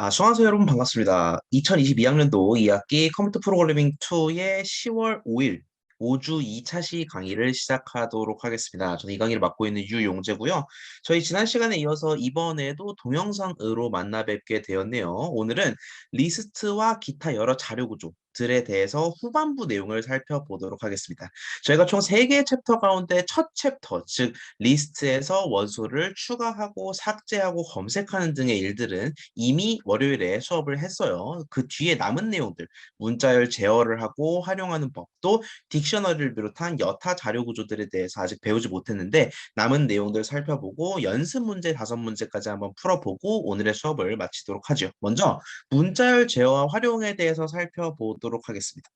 자, 수강생 여러분 반갑습니다. 2022학년도 2학기 컴퓨터 프로그래밍 2의 10월 5일 5주 2차 시 강의를 시작하도록 하겠습니다. 저는 이 강의를 맡고 있는 유용재고요. 저희 지난 시간에 이어서 이번에도 동영상으로 만나 뵙게 되었네요. 오늘은 리스트와 기타 여러 자료 구조들에 대해서 후반부 내용을 살펴보도록 하겠습니다. 저희가 총 3개의 챕터 가운데 첫 챕터, 즉 리스트에서 원소를 추가하고 삭제하고 검색하는 등의 일들은 이미 월요일에 수업을 했어요. 그 뒤에 남은 내용들, 문자열 제어를 하고 활용하는 법도 딕셔너리를 비롯한 여타 자료 구조들에 대해서 아직 배우지 못했는데 남은 내용들 살펴보고 연습 문제 5문제까지 한번 풀어보고 오늘의 수업을 마치도록 하죠. 먼저 문자열 제어와 활용에 대해서 살펴보도록 하겠습니다.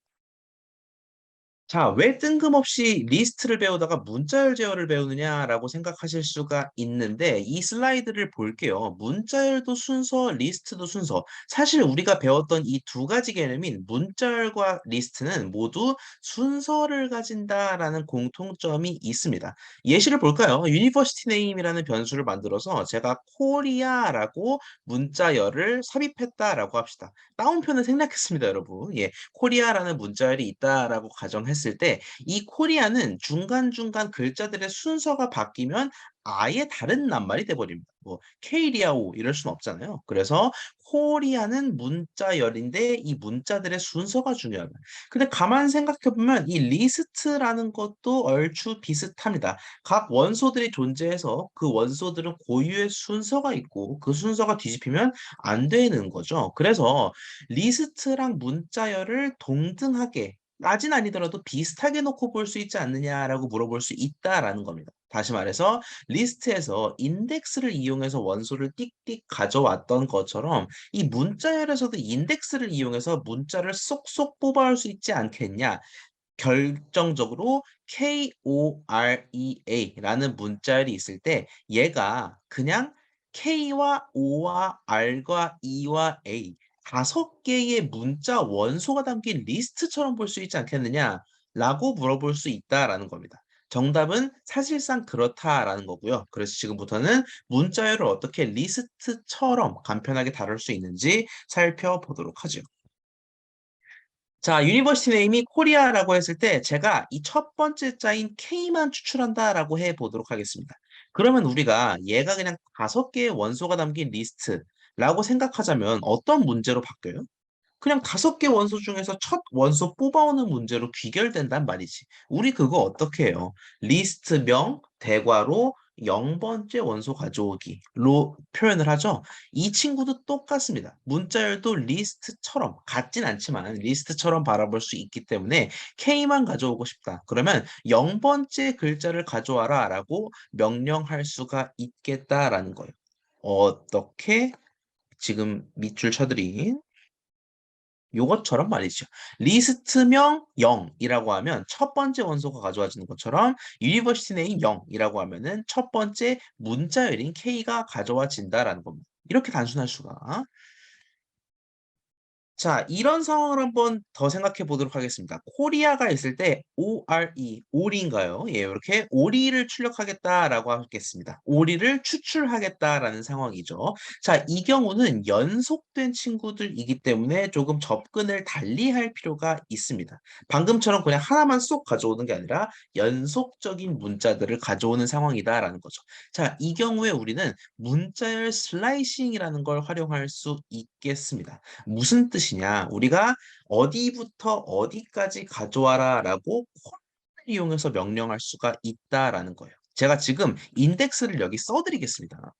자, 왜 뜬금없이 리스트를 배우다가 문자열 제어를 배우느냐라고 생각하실 수가 있는데 이 슬라이드를 볼게요. 문자열도 순서, 리스트도 순서. 사실 우리가 배웠던 이 두 가지 개념인 문자열과 리스트는 모두 순서를 가진다라는 공통점이 있습니다. 예시를 볼까요? 유니버시티 네임이라는 변수를 만들어서 제가 코리아라고 문자열을 삽입했다라고 합시다. 따옴표는 생략했습니다, 여러분. 예, 코리아라는 문자열이 있다라고 가정했을 때 이 코리아는 중간중간 글자들의 순서가 바뀌면 아예 다른 낱말이 돼버립니다. 뭐 케이리아오 이럴 수는 없잖아요. 그래서 코리아는 문자열인데 이 문자들의 순서가 중요합니다. 근데 가만 생각해 보면 이 리스트라는 것도 얼추 비슷합니다. 각 원소들이 존재해서 그 원소들은 고유의 순서가 있고 그 순서가 뒤집히면 안 되는 거죠. 그래서 리스트랑 문자열을 동등하게 까진 아니더라도 비슷하게 놓고 볼 수 있지 않느냐라고 물어볼 수 있다라는 겁니다. 다시 말해서 리스트에서 인덱스를 이용해서 원소를 띡띡 가져왔던 것처럼 이 문자열에서도 인덱스를 이용해서 문자를 쏙쏙 뽑아올 수 있지 않겠냐. 결정적으로 KOREA라는 문자열이 있을 때 얘가 그냥 K와 O와 R과 E와 A 5개의 문자 원소가 담긴 리스트처럼 볼 수 있지 않겠느냐라고 물어볼 수 있다라는 겁니다. 정답은 사실상 그렇다라는 거고요. 그래서 지금부터는 문자열을 어떻게 리스트처럼 간편하게 다룰 수 있는지 살펴보도록 하죠. 자, 유니버시티 네임이 코리아라고 했을 때 제가 이 첫 번째 자인 K만 추출한다라고 해 보도록 하겠습니다. 그러면 우리가 얘가 그냥 5개의 원소가 담긴 리스트라고 생각하자면 어떤 문제로 바뀌어요? 그냥 5개 원소 중에서 첫 원소 뽑아오는 문제로 귀결된단 말이지. 우리 그거 어떻게 해요? 리스트명 대괄호 0번째 원소 가져오기로 표현을 하죠. 이 친구도 똑같습니다. 문자열도 리스트처럼 같진 않지만 리스트처럼 바라볼 수 있기 때문에 K만 가져오고 싶다. 그러면 0번째 글자를 가져와라 라고 명령할 수가 있겠다라는 거예요. 어떻게 지금 밑줄 쳐드린 요것처럼 말이죠. 리스트명 0이라고 하면 첫 번째 원소가 가져와지는 것처럼 유니버시티 네임 0이라고 하면은 첫 번째 문자열인 K가 가져와진다라는 겁니다. 이렇게 단순할 수가. 자, 이런 상황을 한번 더 생각해 보도록 하겠습니다. 코리아가 있을 때 ORE, 오리인가요? 예, 이렇게 오리를 출력하겠다라고 하겠습니다. 오리를 추출하겠다라는 상황이죠. 자, 이 경우는 연속된 친구들이기 때문에 조금 접근을 달리할 필요가 있습니다. 방금처럼 그냥 하나만 쏙 가져오는 게 아니라 연속적인 문자들을 가져오는 상황이다라는 거죠. 자, 이 경우에 우리는 문자열 슬라이싱이라는 걸 활용할 수 있겠습니다. 무슨 뜻이냐? 우리가 어디부터 어디까지 가져와라라고 콜을 이용해서 명령할 수가 있다라는 거예요. 제가 지금 인덱스를 여기 써드리겠습니다.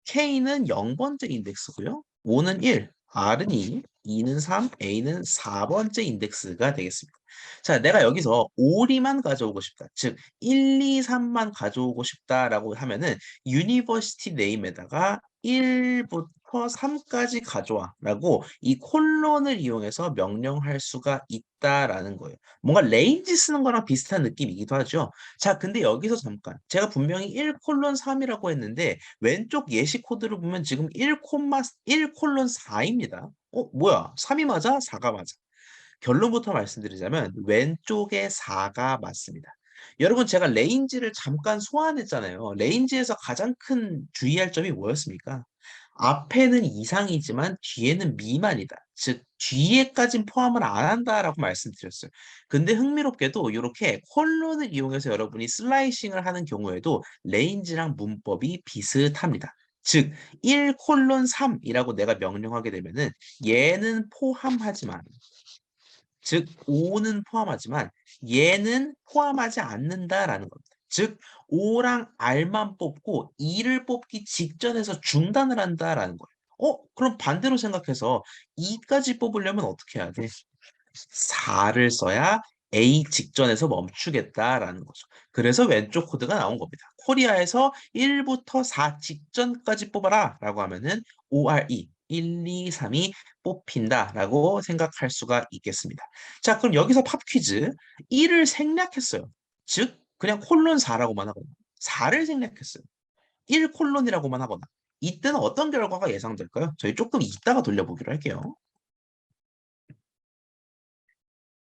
K는 0번째 인덱스고요. O는 1, R은 2, E는 3, A는 4번째 인덱스가 되겠습니다. 자, 내가 여기서 오리만 가져오고 싶다. 즉, 1, 2, 3만 가져오고 싶다라고 하면은 유니버시티 네임에다가 1부터 3까지 가져와라고 이 콜론을 이용해서 명령할 수가 있다라는 거예요. 뭔가 레인지 쓰는 거랑 비슷한 느낌이기도 하죠. 자, 근데 여기서 잠깐 제가 분명히 1:3이라고 했는데 왼쪽 예시 코드를 보면 지금 1:4입니다. 뭐야? 3이 맞아? 4가 맞아? 결론부터 말씀드리자면 왼쪽에 4가 맞습니다. 여러분 제가 레인지를 잠깐 소환했잖아요. 레인지에서 가장 큰 주의할 점이 뭐였습니까? 앞에는 이상이지만 뒤에는 미만이다. 즉, 뒤에까진 포함을 안 한다라고 말씀드렸어요. 근데 흥미롭게도 이렇게 콜론을 이용해서 여러분이 슬라이싱을 하는 경우에도 레인지랑 문법이 비슷합니다. 즉, 1 콜론 3이라고 내가 명령하게 되면은 얘는 포함하지만, 즉 5는 포함하지만 얘는 포함하지 않는다라는 겁니다. 즉 5랑 R만 뽑고 2를 뽑기 직전에서 중단을 한다라는 거예요. 그럼 반대로 생각해서 2까지 뽑으려면 어떻게 해야 돼? 4를 써야 A 직전에서 멈추겠다라는 거죠. 그래서 왼쪽 코드가 나온 겁니다. 코리아에서 1부터 4 직전까지 뽑아라 라고 하면은 ORE 1, 2, 3이 뽑힌다라고 생각할 수가 있겠습니다. 자, 그럼 여기서 팝 퀴즈. 1을 생략했어요. 즉, 그냥 콜론 4라고만 하거나 4를 생략했어요. 1 콜론이라고만 하거나 이때는 어떤 결과가 예상될까요? 저희 조금 이따가 돌려보기로 할게요.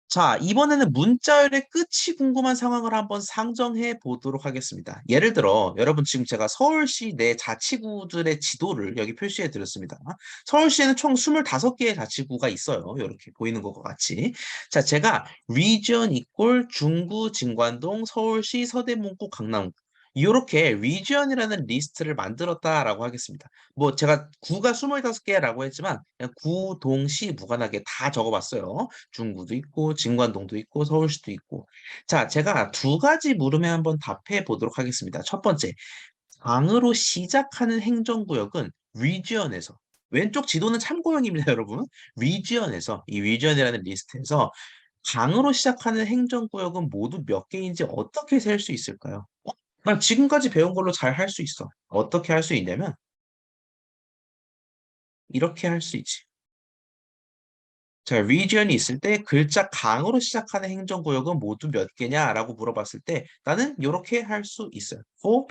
자, 이번에는 문자열의 끝이 궁금한 상황을 한번 상정해 보도록 하겠습니다. 예를 들어, 여러분 지금 제가 서울시 내 자치구들의 지도를 여기 표시해 드렸습니다. 서울시에는 총 25개의 자치구가 있어요. 이렇게 보이는 것과 같이. 자, 제가 region 이꼴 중구, 진관동, 서울시, 서대문구, 강남구. 이렇게 region이라는 리스트를 만들었다라고 하겠습니다. 뭐 제가 구가 25개라고 했지만 그냥 구, 동, 시 무관하게 다 적어봤어요. 중구도 있고 진관동도 있고 서울시도 있고. 자, 제가 두 가지 물음에 한번 답해 보도록 하겠습니다. 첫 번째, 강으로 시작하는 행정구역은 region에서, 왼쪽 지도는 참고용입니다, 여러분. region에서, 이 region이라는 리스트에서 강으로 시작하는 행정구역은 모두 몇 개인지 어떻게 셀 수 있을까요? 난 지금까지 배운 걸로 잘 할 수 있어. 어떻게 할 수 있냐면 이렇게 할 수 있지. 자, region이 있을 때 글자 강으로 시작하는 행정구역은 모두 몇 개냐라고 물어봤을 때 나는 이렇게 할 수 있어요. for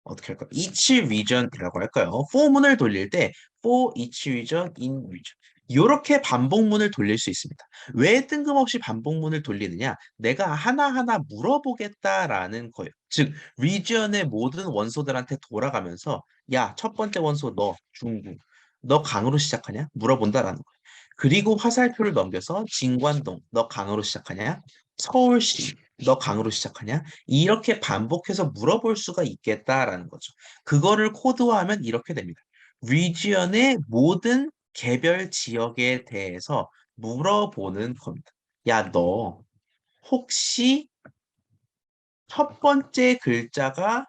어떻게 할까요? each region이라고 할까요? for문을 돌릴 때 for each region in region 이렇게 반복문을 돌릴 수 있습니다. 왜 뜬금없이 반복문을 돌리느냐? 내가 하나하나 물어보겠다라는 거예요. 즉, region의 모든 원소들한테 돌아가면서 야, 첫 번째 원소 너 중국 너 강으로 시작하냐? 물어본다라는 거예요. 그리고 화살표를 넘겨서 진관동 너 강으로 시작하냐? 서울시 너 강으로 시작하냐? 이렇게 반복해서 물어볼 수가 있겠다라는 거죠. 그거를 코드화하면 이렇게 됩니다. region의 모든 개별 지역에 대해서 물어보는 겁니다. 야, 너 혹시 첫 번째 글자가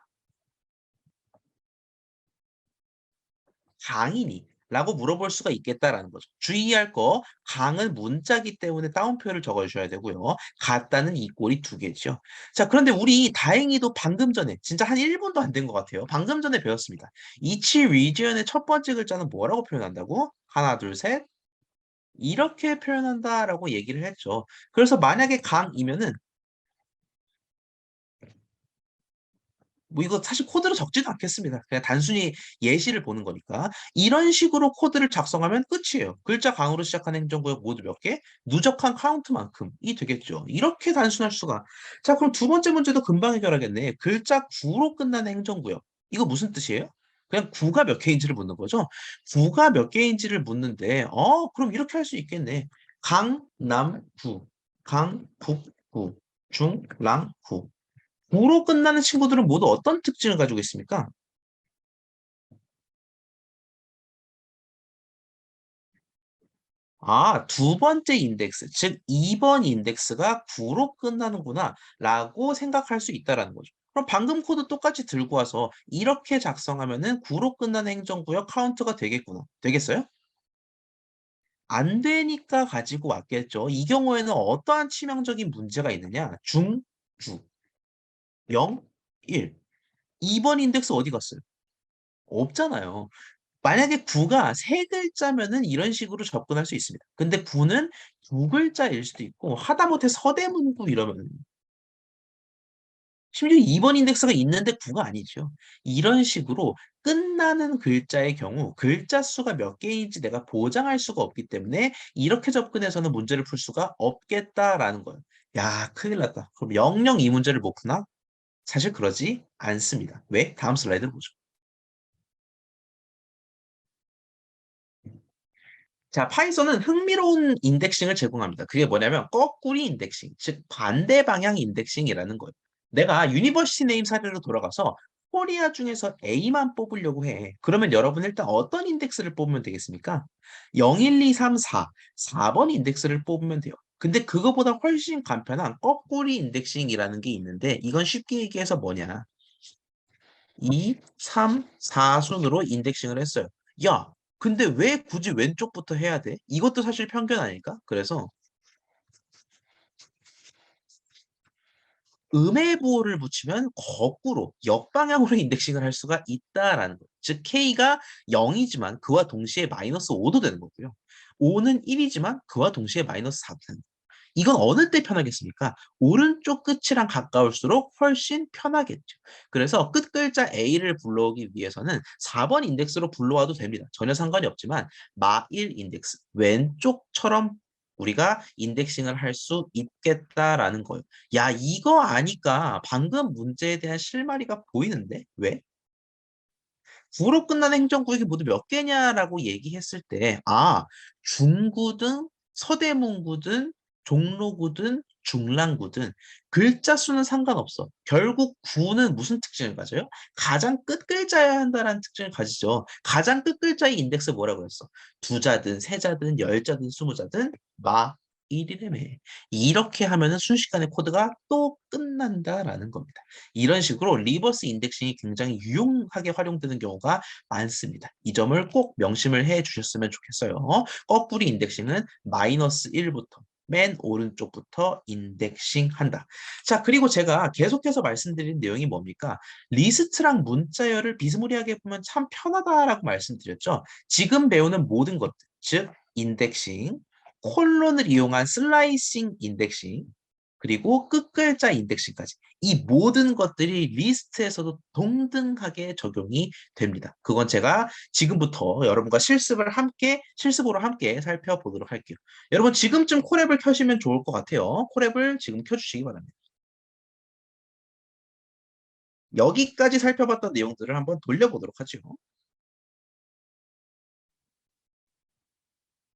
강이니? 라고 물어볼 수가 있겠다라는 거죠. 주의할 거, 강은 문자기 때문에 따옴표를 적어주셔야 되고요. 같다는 이 꼴이 두 개죠. 자, 그런데 우리 다행히도 방금 전에, 진짜 한 1분도 안 된 것 같아요. 방금 전에 배웠습니다. 이치 리지언의 첫 번째 글자는 뭐라고 표현한다고? 하나, 둘, 셋. 이렇게 표현한다라고 얘기를 했죠. 그래서 만약에 강이면은 뭐 이거 사실 코드로 적지도 않겠습니다. 그냥 단순히 예시를 보는 거니까. 이런 식으로 코드를 작성하면 끝이에요. 글자 강으로 시작하는 행정구역 모두 몇 개? 누적한 카운트만큼이 되겠죠. 이렇게 단순할 수가. 자, 그럼 두 번째 문제도 금방 해결하겠네. 글자 구로 끝나는 행정구역. 이거 무슨 뜻이에요? 그냥 구가 몇 개인지를 묻는 거죠. 구가 몇 개인지를 묻는데, 그럼 이렇게 할 수 있겠네. 강남구, 강북구, 중랑구. 구로 끝나는 친구들은 모두 어떤 특징을 가지고 있습니까? 두 번째 인덱스, 즉 2번 인덱스가 구로 끝나는구나 라고 생각할 수 있다라는 거죠. 그럼 방금 코드 똑같이 들고 와서 이렇게 작성하면은 구로 끝나는 행정구역 카운트가 되겠구나. 되겠어요? 안 되니까 가지고 왔겠죠. 이 경우에는 어떠한 치명적인 문제가 있느냐? 중, 주, 0, 1. 2번 인덱스 어디 갔어요? 없잖아요. 만약에 구가 세 글자면은 이런 식으로 접근할 수 있습니다. 근데 구는 두 글자일 수도 있고 하다못해 서대문구 이러면 심지어 2번 인덱스가 있는데 구가 아니죠. 이런 식으로 끝나는 글자의 경우 글자 수가 몇 개인지 내가 보장할 수가 없기 때문에 이렇게 접근해서는 문제를 풀 수가 없겠다라는 거예요. 야, 큰일 났다. 그럼 영영 이 문제를 못 푸나? 사실 그러지 않습니다. 왜? 다음 슬라이드를 보죠. 자, 파이썬은 흥미로운 인덱싱을 제공합니다. 그게 뭐냐면 거꾸리 인덱싱, 즉 반대 방향 인덱싱이라는 거예요. 내가 유니버시티 네임 사례로 돌아가서 코리아 중에서 A만 뽑으려고 해. 그러면 여러분 일단 어떤 인덱스를 뽑으면 되겠습니까? 0, 1, 2, 3, 4, 4번 인덱스를 뽑으면 돼요. 근데 그거보다 훨씬 간편한 거꾸리 인덱싱이라는 게 있는데 이건 쉽게 얘기해서 뭐냐? 2, 3, 4 순으로 인덱싱을 했어요. 야, 근데 왜 굳이 왼쪽부터 해야 돼? 이것도 사실 편견 아닐까? 그래서 음의 부호를 붙이면 거꾸로 역방향으로 인덱싱을 할 수가 있다라는 거예요. 즉 K가 0이지만 그와 동시에 마이너스 5도 되는 거고요. 5는 1이지만 그와 동시에 마이너스 4도 되는 거예요. 이건 어느 때 편하겠습니까? 오른쪽 끝이랑 가까울수록 훨씬 편하겠죠. 그래서 끝 글자 A를 불러오기 위해서는 4번 인덱스로 불러와도 됩니다. 전혀 상관이 없지만 마1 인덱스, 왼쪽처럼 우리가 인덱싱을 할 수 있겠다라는 거예요. 야, 이거 아니까 방금 문제에 대한 실마리가 보이는데? 왜? 구로 끝나는 행정구역이 모두 몇 개냐라고 얘기했을 때, 아, 중구든 서대문구든 종로구든 중랑구든 글자 수는 상관없어. 결국 구는 무슨 특징을 가져요? 가장 끝 글자여야 한다는 특징을 가지죠. 가장 끝 글자의 인덱스 뭐라고 했어? 두자든 세자든 열자든 스무자든 마 1이라며. 이렇게 하면은 순식간에 코드가 또 끝난다라는 겁니다. 이런 식으로 리버스 인덱싱이 굉장히 유용하게 활용되는 경우가 많습니다. 이 점을 꼭 명심을 해 주셨으면 좋겠어요. 거꾸리 인덱싱은 마이너스 1부터 맨 오른쪽부터 인덱싱 한다. 자, 그리고 제가 계속해서 말씀드린 내용이 뭡니까? 리스트랑 문자열을 비스무리하게 보면 참 편하다라고 말씀드렸죠. 지금 배우는 모든 것들, 즉 인덱싱, 콜론을 이용한 슬라이싱 인덱싱, 그리고 끝글자 인덱싱까지 이 모든 것들이 리스트에서도 동등하게 적용이 됩니다. 그건 제가 지금부터 여러분과 실습으로 함께 살펴보도록 할게요. 여러분 지금쯤 콜앱을 켜시면 좋을 것 같아요. 콜앱을 지금 켜주시기 바랍니다. 여기까지 살펴봤던 내용들을 한번 돌려보도록 하죠.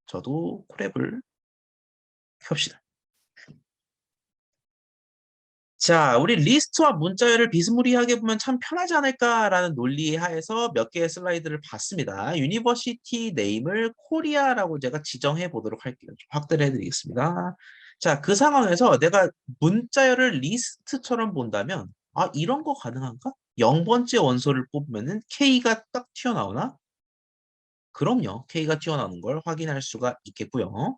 저도 콜앱을 켭시다. 자, 우리 리스트와 문자열을 비스무리하게 보면 참 편하지 않을까라는 논리 하에서 몇 개의 슬라이드를 봤습니다. 유니버시티 네임을 코리아라고 제가 지정해 보도록 할게요. 좀 확대를 해드리겠습니다. 자, 그 상황에서 내가 문자열을 리스트처럼 본다면, 아, 이런 거 가능한가? 0번째 원소를 뽑으면은 K가 딱 튀어나오나? 그럼요. K가 튀어나오는 걸 확인할 수가 있겠고요.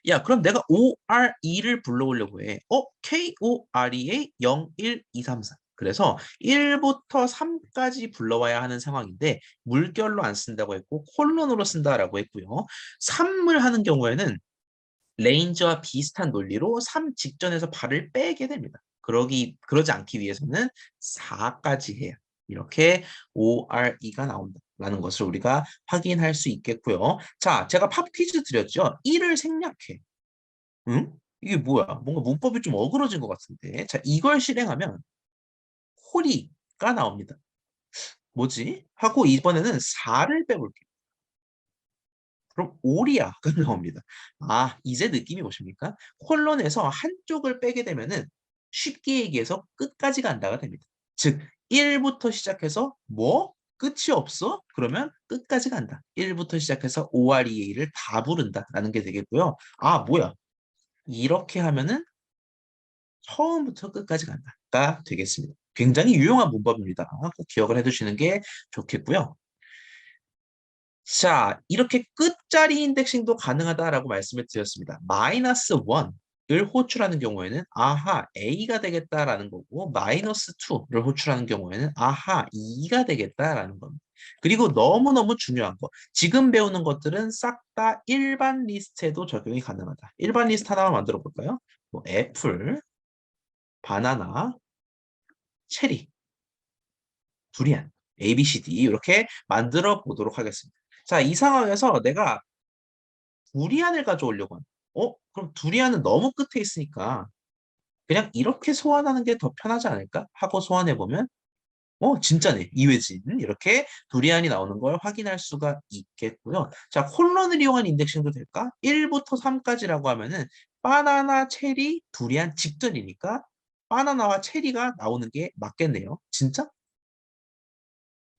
야, 그럼 내가 ORE를 불러오려고 해. KOREA 0, 1, 2, 3, 4. 그래서 1부터 3까지 불러와야 하는 상황인데 물결로 안 쓴다고 했고 콜론으로 쓴다라고 했고요. 3을 하는 경우에는 레인지와 비슷한 논리로 3 직전에서 발을 빼게 됩니다. 그러지 않기 위해서는 4까지 해야 이렇게 ORE가 나온다라는 것을 우리가 확인할 수 있겠고요. 자, 제가 팝 퀴즈 드렸죠. 1을 생략해. 응? 이게 뭐야? 뭔가 문법이 좀 어그러진 것 같은데. 자, 이걸 실행하면 홀이가 나옵니다. 뭐지? 하고 이번에는 4를 빼볼게요. 그럼 오리아가 나옵니다. 아, 이제 느낌이 오십니까? 콜론에서 한쪽을 빼게 되면은 쉽게 얘기해서 끝까지 간다가 됩니다. 즉, 1부터 시작해서 뭐? 끝이 없어? 그러면 끝까지 간다. 1부터 시작해서 OREA를 다 부른다라는 게 되겠고요. 아, 뭐야? 이렇게 하면은 처음부터 끝까지 간다가 되겠습니다. 굉장히 유용한 문법입니다. 꼭 기억을 해두시는 게 좋겠고요. 자, 이렇게 끝자리 인덱싱도 가능하다라고 말씀을 드렸습니다. 마이너스 1을 호출하는 경우에는 아하, A가 되겠다라는 거고 마이너스 2를 호출하는 경우에는 아하, 2가 되겠다라는 겁니다. 그리고 너무너무 중요한 거. 지금 배우는 것들은 싹 다 일반 리스트에도 적용이 가능하다. 일반 리스트 하나만 만들어 볼까요? 뭐 애플, 바나나, 체리, 두리안, A, B, C, D 이렇게 만들어 보도록 하겠습니다. 자, 이 상황에서 내가 두리안을 가져오려고 합니다. 그럼 두리안은 너무 끝에 있으니까 그냥 이렇게 소환하는 게 더 편하지 않을까? 하고 소환해보면 진짜네. 이외진. 이렇게 두리안이 나오는 걸 확인할 수가 있겠고요. 자, 콜론을 이용한 인덱싱도 될까? 1부터 3까지라고 하면은 바나나, 체리, 두리안 직전이니까 바나나와 체리가 나오는 게 맞겠네요. 진짜?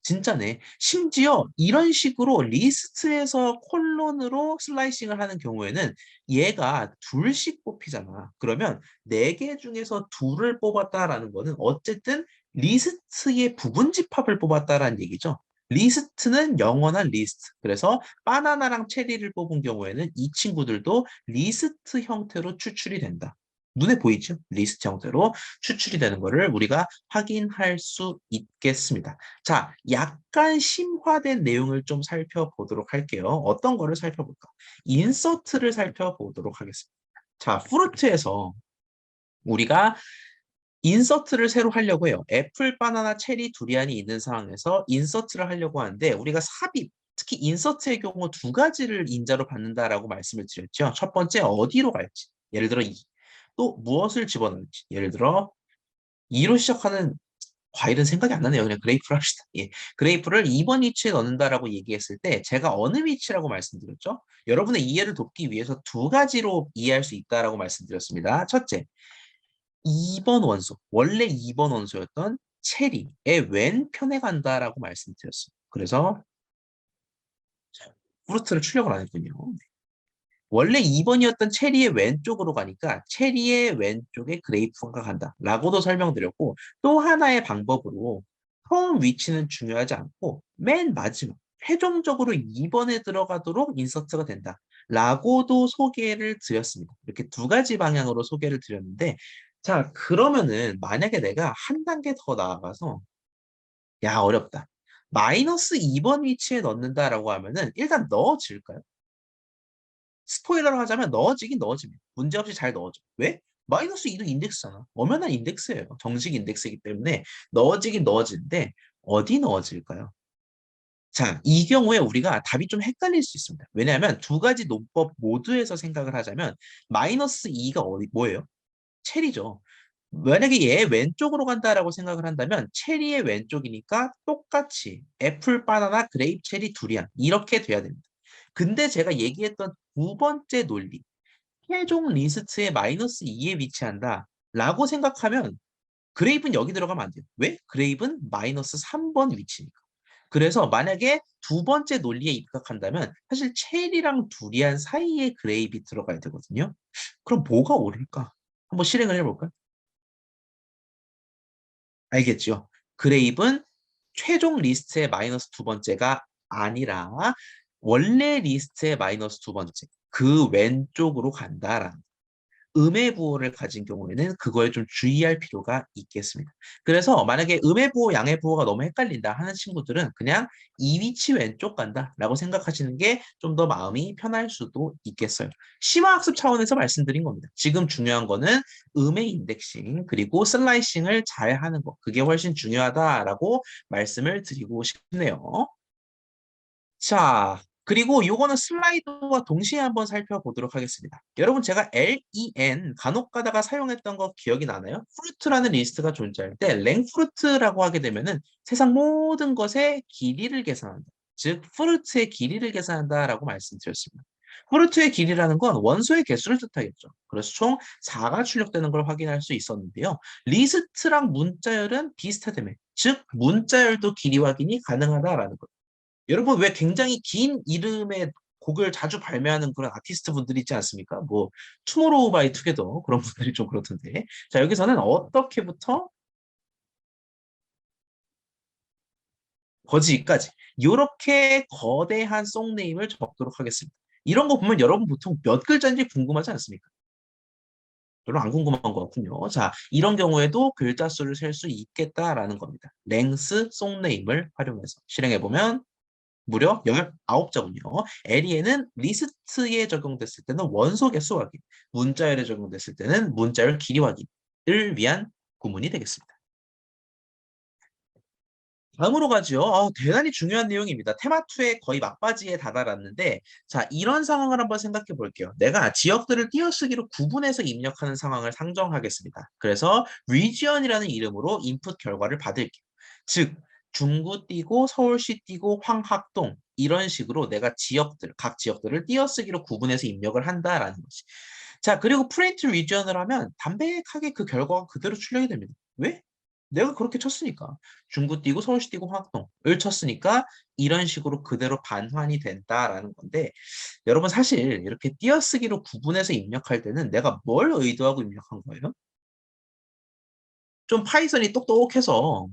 진짜네. 심지어 이런 식으로 리스트에서 콜론으로 슬라이싱을 하는 경우에는 얘가 둘씩 뽑히잖아. 그러면 네 개 중에서 둘을 뽑았다라는 거는 어쨌든 리스트의 부분 집합을 뽑았다라는 얘기죠. 리스트는 영원한 리스트. 그래서 바나나랑 체리를 뽑은 경우에는 이 친구들도 리스트 형태로 추출이 된다. 눈에 보이죠? 리스트 형태로 추출이 되는 것을 우리가 확인할 수 있겠습니다. 자, 약간 심화된 내용을 좀 살펴보도록 할게요. 어떤 거를 살펴볼까? 인서트를 살펴보도록 하겠습니다. 자, 프루트에서 우리가 인서트를 새로 하려고 해요. 애플, 바나나, 체리, 두리안이 있는 상황에서 인서트를 하려고 하는데 우리가 삽입, 특히 인서트의 경우 두 가지를 인자로 받는다라고 말씀을 드렸죠. 첫 번째 어디로 갈지, 예를 들어 이. 또 무엇을 집어넣을지, 예를 들어 이로 시작하는 과일은 생각이 안 나네요. 그냥 그레이프를 합시다. 예. 그레이프를 2번 위치에 넣는다라고 얘기했을 때 제가 어느 위치라고 말씀드렸죠? 여러분의 이해를 돕기 위해서 두 가지로 이해할 수 있다라고 말씀드렸습니다. 첫째, 2번 원소, 원래 2번 원소였던 체리의 왼편에 간다라고 말씀드렸어요. 그래서 프루트를 출력을 안 했군요. 원래 2번이었던 체리의 왼쪽으로 가니까 체리의 왼쪽에 그레이프가 간다 라고도 설명드렸고 또 하나의 방법으로 처음 위치는 중요하지 않고 맨 마지막 최종적으로 2번에 들어가도록 인서트가 된다 라고도 소개를 드렸습니다. 이렇게 두 가지 방향으로 소개를 드렸는데 자 그러면은 만약에 내가 한 단계 더 나아가서 야 어렵다. 마이너스 2번 위치에 넣는다라고 하면은 일단 넣어질까요? 스포일러를 하자면 넣어지긴 넣어집니다. 문제없이 잘 넣어져. 왜? 마이너스 2도 인덱스잖아. 엄연한 인덱스예요. 정식 인덱스이기 때문에 넣어지긴 넣어지는데 어디 넣어질까요? 자, 이 경우에 우리가 답이 좀 헷갈릴 수 있습니다. 왜냐하면 두 가지 논법 모두에서 생각을 하자면 마이너스 2가 뭐예요? 체리죠. 만약에 얘 왼쪽으로 간다라고 생각을 한다면 체리의 왼쪽이니까 똑같이 애플, 바나나, 그레이프, 체리, 두리안 이렇게 돼야 됩니다. 근데 제가 얘기했던 두 번째 논리, 최종 리스트에 마이너스 2에 위치한다 라고 생각하면 그레이브는 여기 들어가면 안 돼요. 왜? 그레이브는 마이너스 3번 위치니까. 그래서 만약에 두 번째 논리에 입각한다면 사실 체리랑 두리안 사이에 그레이브이 들어가야 되거든요. 그럼 뭐가 옳을까? 한번 실행을 해볼까요? 알겠죠? 그레이브는 최종 리스트의 마이너스 두 번째가 아니라 원래 리스트의 마이너스 두 번째 그 왼쪽으로 간다라는 음의 부호를 가진 경우에는 그거에 좀 주의할 필요가 있겠습니다. 그래서 만약에 음의 부호, 양의 부호가 너무 헷갈린다 하는 친구들은 그냥 이 위치 왼쪽 간다라고 생각하시는 게 좀 더 마음이 편할 수도 있겠어요. 심화학습 차원에서 말씀드린 겁니다. 지금 중요한 거는 음의 인덱싱 그리고 슬라이싱을 잘 하는 거 그게 훨씬 중요하다라고 말씀을 드리고 싶네요. 자, 그리고 요거는 슬라이드와 동시에 한번 살펴보도록 하겠습니다. 여러분 제가 len 간혹 가다가 사용했던 거 기억이 나나요? 프루트라는 리스트가 존재할 때 랭프루트라고 하게 되면은 세상 모든 것의 길이를 계산한다. 즉 프루트의 길이를 계산한다라고 말씀드렸습니다. 프루트의 길이라는 건 원소의 개수를 뜻하겠죠. 그래서 총 4가 출력되는 걸 확인할 수 있었는데요. 리스트랑 문자열은 비슷하다며. 즉 문자열도 길이 확인이 가능하다라는 것. 여러분 왜 굉장히 긴 이름의 곡을 자주 발매하는 그런 아티스트 분들이 있지 않습니까? 뭐 투모로우 바이 투게더 그런 분들이 좀 그렇던데. 자, 여기서는 어떻게부터 거지까지 이렇게 거대한 송네임을 적도록 하겠습니다. 이런 거 보면 여러분 보통 몇 글자인지 궁금하지 않습니까? 별로 안 궁금한 것 같군요. 자, 이런 경우에도 글자 수를 셀 수 있겠다라는 겁니다. 랭스 송네임을 활용해서 실행해보면 무려 19자군요. 에리에는 리스트에 적용됐을 때는 원소 개수 확인, 문자열에 적용됐을 때는 문자열 길이 확인을 위한 구문이 되겠습니다. 다음으로 가죠. 대단히 중요한 내용입니다. 테마2의 거의 막바지에 다다랐는데, 자, 이런 상황을 한번 생각해 볼게요. 내가 지역들을 띄어쓰기로 구분해서 입력하는 상황을 상정하겠습니다. 그래서 region이라는 이름으로 인풋 결과를 받을게요. 즉 중구 띄고 서울시 띄고 황학동 이런 식으로 내가 각 지역들을 띄어쓰기로 구분해서 입력을 한다라는 거지. 자, 그리고 프린트 리전을 하면 담백하게 그 결과가 그대로 출력이 됩니다. 왜? 내가 그렇게 쳤으니까. 중구 띄고 서울시 띄고 황학동을 쳤으니까 이런 식으로 그대로 반환이 된다라는 건데, 여러분 사실 이렇게 띄어쓰기로 구분해서 입력할 때는 내가 뭘 의도하고 입력한 거예요? 좀 파이썬이 똑똑해서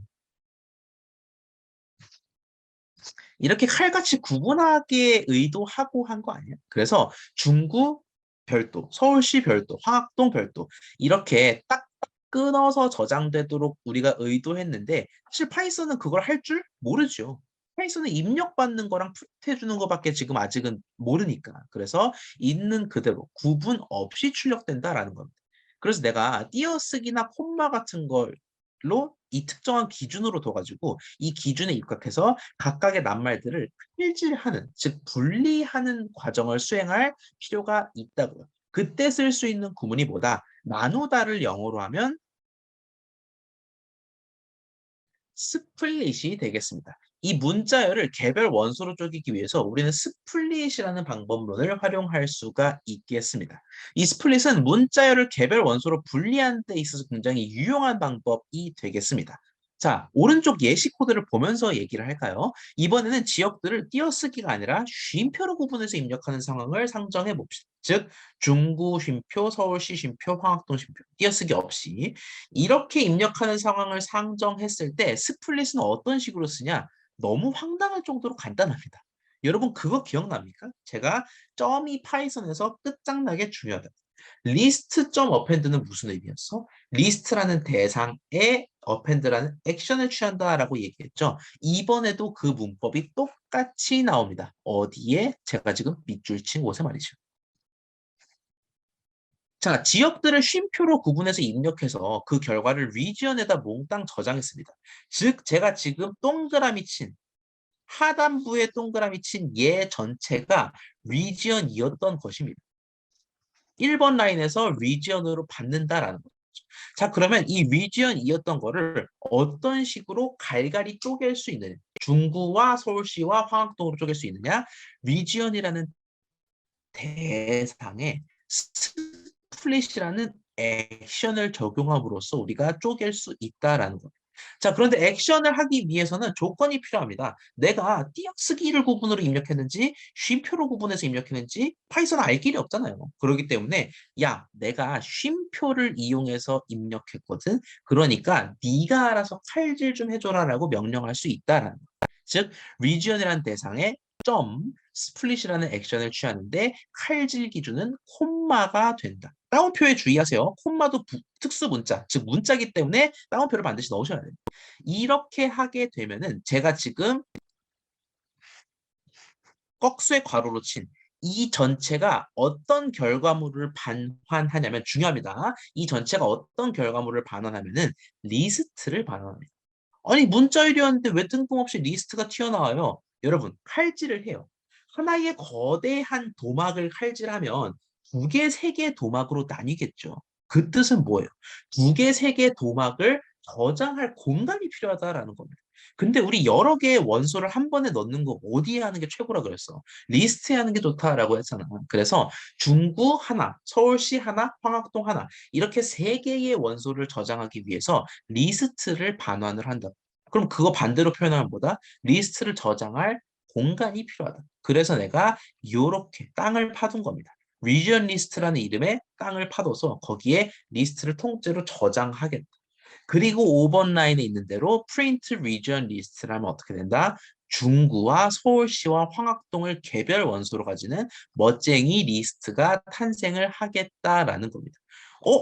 이렇게 칼같이 구분하게 의도하고 한 거 아니에요? 그래서 중구 별도, 서울시 별도, 화학동 별도 이렇게 딱 끊어서 저장되도록 우리가 의도했는데 사실 파이썬은 그걸 할 줄 모르죠. 파이썬은 입력받는 거랑 프린트해주는 거밖에 지금 아직은 모르니까. 그래서 있는 그대로 구분 없이 출력된다라는 겁니다. 그래서 내가 띄어쓰기나 콤마 같은 걸로 이 특정한 기준으로 둬가지고 이 기준에 입각해서 각각의 낱말들을 필질하는, 즉 분리하는 과정을 수행할 필요가 있다고요. 그때 쓸 수 있는 구문이 뭐다? 나누다를 영어로 하면 스플릿이 되겠습니다. 이 문자열을 개별 원소로 쪼개기 위해서 우리는 스플릿이라는 방법론을 활용할 수가 있겠습니다. 이 스플릿은 문자열을 개별 원소로 분리하는 데 있어서 굉장히 유용한 방법이 되겠습니다. 자, 오른쪽 예시 코드를 보면서 얘기를 할까요? 이번에는 지역들을 띄어쓰기가 아니라 쉼표로 구분해서 입력하는 상황을 상정해 봅시다. 즉, 중구 쉼표, 서울시 쉼표, 황학동 쉼표, 띄어쓰기 없이 이렇게 입력하는 상황을 상정했을 때 스플릿은 어떤 식으로 쓰냐? 너무 황당할 정도로 간단합니다. 여러분 그거 기억납니까? 제가 점이 파이썬에서 끝장나게 중요하다. 리스트 점 어펜드는 무슨 의미였어? 리스트라는 대상에 어펜드라는 액션을 취한다라고 얘기했죠. 이번에도 그 문법이 똑같이 나옵니다. 어디에? 제가 지금 밑줄 친 곳에 말이죠. 자, 지역들을 쉼표로 구분해서 입력해서 그 결과를 리지언에다 몽땅 저장했습니다. 즉, 제가 지금 동그라미 친, 하단부에 동그라미 친 얘 전체가 리지언이었던 것입니다. 1번 라인에서 리지언으로 받는다라는 거죠. 자, 그러면 이 리지언이었던 거를 어떤 식으로 갈갈이 쪼갤 수 있느냐? 중구와 서울시와 황학동으로 쪼갤 수 있느냐? 리지언이라는 대상에 스플릿이라는 액션을 적용함으로써 우리가 쪼갤 수 있다라는 겁니다. 자, 그런데 액션을 하기 위해서는 조건이 필요합니다. 내가 띄어쓰기를 구분으로 입력했는지 쉼표로 구분해서 입력했는지 파이썬은 알 길이 없잖아요. 그렇기 때문에 야, 내가 쉼표를 이용해서 입력했거든. 그러니까 네가 알아서 칼질 좀 해줘라라고 명령할 수 있다라는 거예요. 즉, region이라는 대상에 점 스플릿이라는 액션을 취하는데 칼질 기준은 콤마가 된다. 따옴표에 주의하세요. 콤마도 특수 문자, 즉 문자기 때문에 따옴표를 반드시 넣으셔야 돼요. 이렇게 하게 되면은 제가 지금 꺽쇠 괄호로 친 이 전체가 어떤 결과물을 반환하냐면 중요합니다. 이 전체가 어떤 결과물을 반환하면은 리스트를 반환합니다. 아니 문자열이었는데 왜 뜬금없이 리스트가 튀어나와요? 여러분 칼질을 해요. 하나의 거대한 도막을 칼질하면 두 개, 세 개 도막으로 나뉘겠죠. 그 뜻은 뭐예요? 두 개, 세 개 도막을 저장할 공간이 필요하다라는 겁니다. 근데 우리 여러 개의 원소를 한 번에 넣는 거 어디에 하는 게 최고라 그랬어? 리스트에 하는 게 좋다라고 했잖아. 그래서 중구 하나, 서울시 하나, 황학동 하나 이렇게 세 개의 원소를 저장하기 위해서 리스트를 반환을 한다. 그럼 그거 반대로 표현하면 뭐다? 리스트를 저장할 공간이 필요하다. 그래서 내가 이렇게 땅을 파둔 겁니다. region list라는 이름의 땅을 파둬서 거기에 리스트를 통째로 저장하겠다. 그리고 5번 라인에 있는 대로 print region list라면 어떻게 된다? 중구와 서울시와 황학동을 개별 원소로 가지는 멋쟁이 리스트가 탄생을 하겠다라는 겁니다.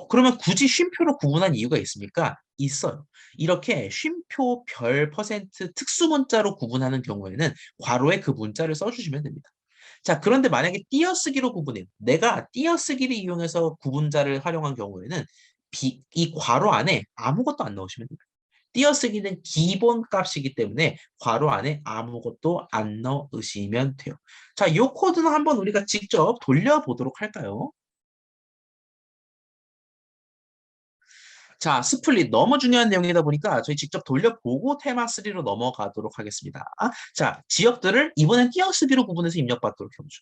그러면 굳이 쉼표로 구분한 이유가 있습니까? 있어요. 이렇게 쉼표 별 퍼센트 특수 문자로 구분하는 경우에는 괄호에 그 문자를 써주시면 됩니다. 자, 그런데 만약에 띄어쓰기로 구분해요. 내가 띄어쓰기를 이용해서 구분자를 활용한 경우에는 이 괄호 안에 아무것도 안 넣으시면 됩니다. 띄어쓰기는 기본 값이기 때문에 괄호 안에 아무것도 안 넣으시면 돼요. 자, 이 코드는 한번 우리가 직접 돌려보도록 할까요? 자, 스플릿 너무 중요한 내용이다 보니까 저희 직접 돌려보고 테마 3로 넘어가도록 하겠습니다. 자, 지역들을 이번엔 띄어쓰기로 구분해서 입력받도록 해보죠.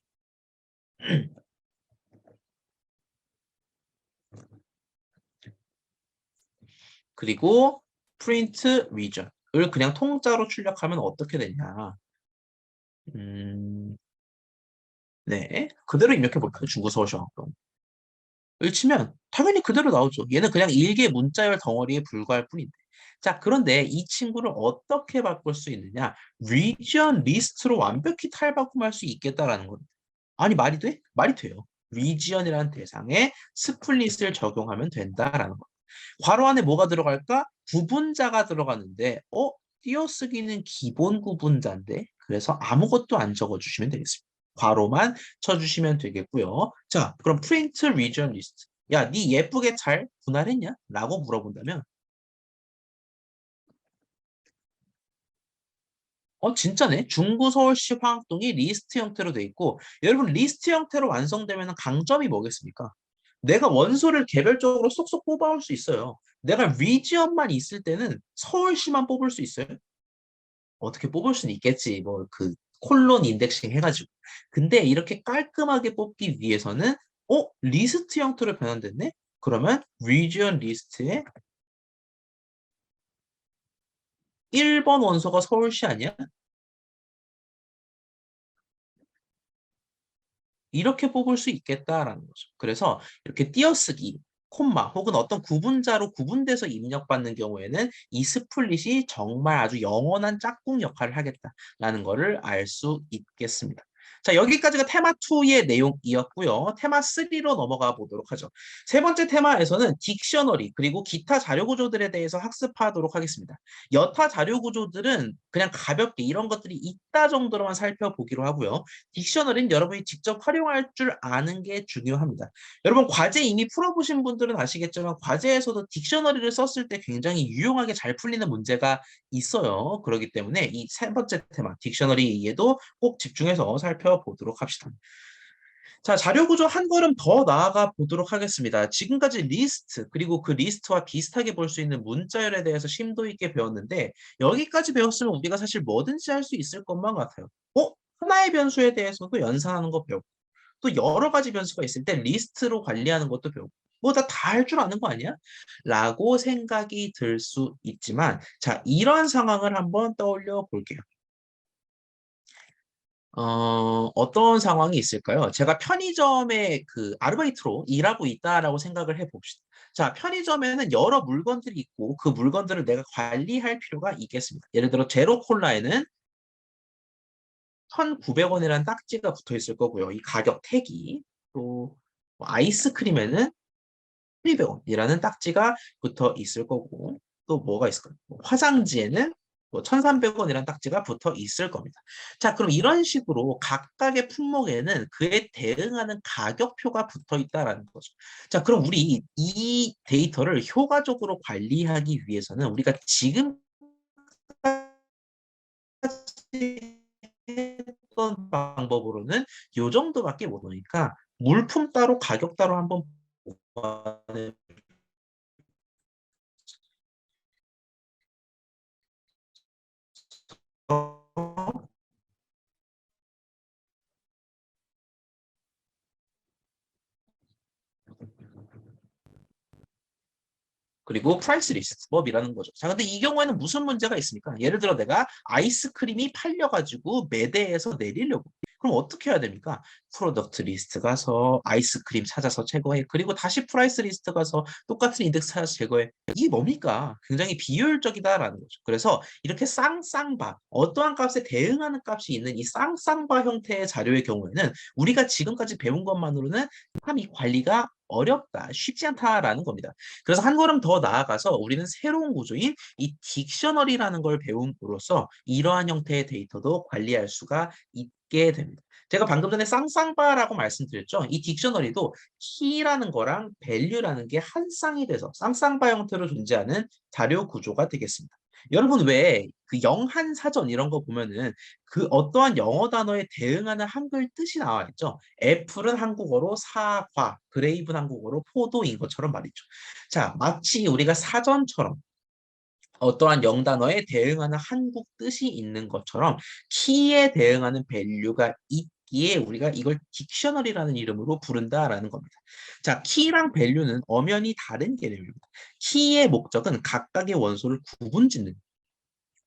그리고 print region을 그냥 통짜로 출력하면 어떻게 되냐. 네, 그대로 입력해 볼까요? 중구 서울시황동. 을 치면 당연히 그대로 나오죠. 얘는 그냥 일개 문자열 덩어리에 불과할 뿐인데. 자, 그런데 이 친구를 어떻게 바꿀 수 있느냐? region list로 완벽히 탈바꿈할 수 있겠다라는 겁니다. 아니, 말이 돼? 말이 돼요. region이라는 대상에 스플릿을 적용하면 된다라는 거. 괄호 안에 뭐가 들어갈까? 구분자가 들어가는데, 띄어쓰기는 기본 구분자인데, 그래서 아무것도 안 적어주시면 되겠습니다. 괄호만 쳐주시면 되겠고요. 자, 그럼 print region list. 야, 네 예쁘게 잘 분할했냐? 라고 물어본다면, 진짜네. 중구 서울시 화학동이 리스트 형태로 돼 있고, 여러분 리스트 형태로 완성되면 강점이 뭐겠습니까? 내가 원소를 개별적으로 쏙쏙 뽑아올 수 있어요. 내가 리지언만 있을 때는 서울시만 뽑을 수 있어요. 어떻게 뽑을 수는 있겠지. 뭐 그 콜론 인덱싱 해가지고. 근데 이렇게 깔끔하게 뽑기 위해서는 리스트 형태로 변환됐네? 그러면 region 리스트에 1번 원소가 서울시 아니야? 이렇게 뽑을 수 있겠다라는 거죠. 그래서 이렇게 띄어쓰기, 콤마 혹은 어떤 구분자로 구분돼서 입력받는 경우에는 이 스플릿이 정말 아주 영원한 짝꿍 역할을 하겠다라는 거를 알 수 있겠습니다. 자, 여기까지가 테마 2의 내용이었고요. 테마 3로 넘어가 보도록 하죠. 세 번째 테마에서는 딕셔너리 그리고 기타 자료 구조들에 대해서 학습하도록 하겠습니다. 여타 자료 구조들은 그냥 가볍게 이런 것들이 있다 정도로만 살펴보기로 하고요. 딕셔너리는 여러분이 직접 활용할 줄 아는 게 중요합니다. 여러분 과제 이미 풀어보신 분들은 아시겠지만 과제에서도 딕셔너리를 썼을 때 굉장히 유용하게 잘 풀리는 문제가 있어요. 그렇기 때문에 이 세 번째 테마 딕셔너리에도 꼭 집중해서 살펴보도록 합시다. 자, 자료 구조 한 걸음 더 나아가 보도록 하겠습니다. 지금까지 리스트, 그리고 그 리스트와 비슷하게 볼 수 있는 문자열에 대해서 심도 있게 배웠는데, 여기까지 배웠으면 우리가 사실 뭐든지 할 수 있을 것만 같아요. 하나의 변수에 대해서도 연산하는 거 배우고, 또 여러 가지 변수가 있을 때 리스트로 관리하는 것도 배우고, 뭐 다 할 줄 아는 거 아니야? 라고 생각이 들 수 있지만, 자, 이런 상황을 한번 떠올려 볼게요. 어떤 상황이 있을까요? 제가 편의점에 그 아르바이트로 일하고 있다라고 생각을 해봅시다. 자, 편의점에는 여러 물건들이 있고 그 물건들을 내가 관리할 필요가 있겠습니다. 예를 들어 제로 콜라에는 1,900원이라는 딱지가 붙어 있을 거고요. 이 가격 태기. 또 아이스크림에는 1,200원이라는 딱지가 붙어 있을 거고 또 뭐가 있을까요? 화장지에는 1,300원이라는 딱지가 붙어 있을 겁니다. 자, 그럼 이런 식으로 각각의 품목에는 그에 대응하는 가격표가 붙어 있다라는 거죠. 자, 그럼 우리 이 데이터를 효과적으로 관리하기 위해서는 우리가 지금까지 했던 방법으로는 요 정도밖에 못 오니까 물품 따로 가격 따로 한번 보완해 그리고 프라이스 리스트 법이라는 거죠. 자, 근데 이 경우에는 무슨 문제가 있습니까? 예를 들어 내가 아이스크림이 팔려가지고 매대에서 내리려고. 그럼 어떻게 해야 됩니까? 프로덕트 리스트 가서 아이스크림 찾아서 제거해. 그리고 다시 프라이스 리스트 가서 똑같은 인덱스 찾아서 제거해. 이게 뭡니까? 굉장히 비효율적이다라는 거죠. 그래서 이렇게 쌍쌍바, 어떠한 값에 대응하는 값이 있는 이 쌍쌍바 형태의 자료의 경우에는 우리가 지금까지 배운 것만으로는 참 이 관리가 어렵다, 쉽지 않다라는 겁니다. 그래서 한 걸음 더 나아가서 우리는 새로운 구조인 이 딕셔너리라는 걸 배움으로써 이러한 형태의 데이터도 관리할 수가 있게 됩니다. 제가 방금 전에 쌍쌍바라고 말씀드렸죠. 이 딕셔너리도 키라는 거랑 밸류라는 게 한 쌍이 돼서 쌍쌍바 형태로 존재하는 자료 구조가 되겠습니다. 여러분 왜 그 영한 사전 이런 거 보면은 그 어떠한 영어 단어에 대응하는 한글 뜻이 나와 있죠. 애플은 한국어로 사과, 그레이브는 한국어로 포도인 것처럼 말이죠. 자, 마치 우리가 사전처럼 어떠한 영단어에 대응하는 한국 뜻이 있는 것처럼 키에 대응하는 밸류가 있기에 우리가 이걸 딕셔너리라는 이름으로 부른다라는 겁니다. 자, 키랑 밸류는 엄연히 다른 개념입니다. 키의 목적은 각각의 원소를 구분짓는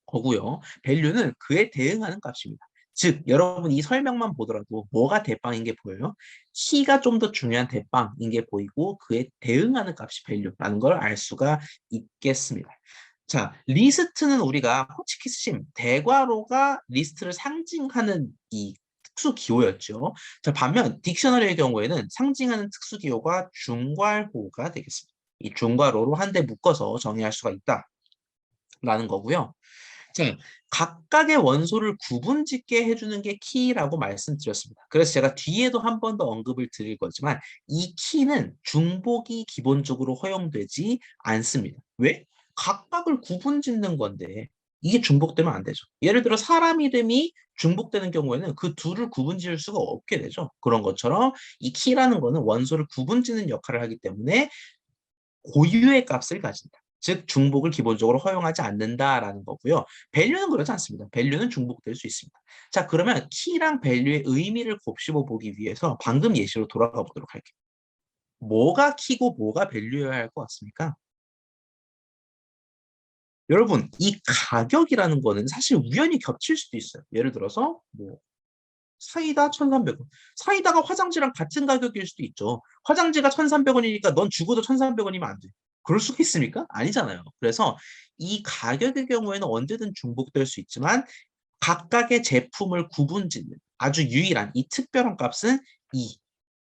거고요. 밸류는 그에 대응하는 값입니다. 즉, 여러분 이 설명만 보더라도 뭐가 대빵인 게 보여요? 키가 좀 더 중요한 대빵인 게 보이고 그에 대응하는 값이 밸류라는 걸 알 수가 있겠습니다. 자, 리스트는 우리가 호치키스심, 대괄호가 리스트를 상징하는 이 특수 기호였죠. 자, 반면 딕셔너리의 경우에는 상징하는 특수 기호가 중괄호가 되겠습니다. 이 중괄호로 한 대 묶어서 정의할 수가 있다라는 거고요. 자, 각각의 원소를 구분짓게 해주는 게 키라고 말씀드렸습니다. 그래서 제가 뒤에도 한 번 더 언급을 드릴 거지만 이 키는 중복이 기본적으로 허용되지 않습니다. 왜? 각각을 구분짓는 건데 이게 중복되면 안 되죠. 예를 들어 사람 이름이 중복되는 경우에는 그 둘을 구분지을 수가 없게 되죠. 그런 것처럼 이 키라는 거는 원소를 구분짓는 역할을 하기 때문에 고유의 값을 가진다. 즉 중복을 기본적으로 허용하지 않는다라는 거고요. 밸류는 그렇지 않습니다. 밸류는 중복될 수 있습니다. 자, 그러면 키랑 밸류의 의미를 곱씹어 보기 위해서 방금 예시로 돌아가 보도록 할게요. 뭐가 키고 뭐가 밸류여야 할 것 같습니까? 여러분, 이 가격이라는 거는 사실 우연히 겹칠 수도 있어요. 예를 들어서 뭐 사이다 1,300원. 사이다가 화장지랑 같은 가격일 수도 있죠. 화장지가 1,300원이니까 넌 죽어도 1,300원이면 안 돼. 그럴 수가 있습니까? 아니잖아요. 그래서 이 가격의 경우에는 언제든 중복될 수 있지만 각각의 제품을 구분짓는 아주 유일한 이 특별한 값은 이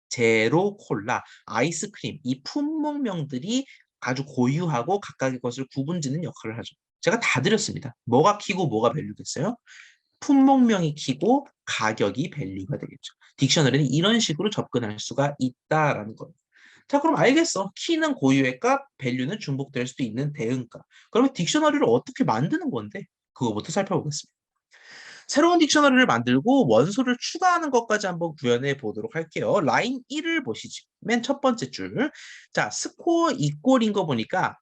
제로 콜라, 아이스크림, 이 품목명들이 아주 고유하고 각각의 것을 구분짓는 역할을 하죠. 제가 다 드렸습니다. 뭐가 키고 뭐가 밸류겠어요? 품목명이 키고 가격이 밸류가 되겠죠. 딕셔너리는 이런 식으로 접근할 수가 있다라는 겁니다. 자, 그럼 알겠어. 키는 고유의 값, 밸류는 중복될 수도 있는 대응값. 그러면 딕셔너리를 어떻게 만드는 건데? 그거부터 살펴보겠습니다. 새로운 딕셔너리를 만들고 원소를 추가하는 것까지 한번 구현해 보도록 할게요. 라인 1을 보시죠. 맨 첫 번째 줄. 자, 스코어 이꼴인 거 보니까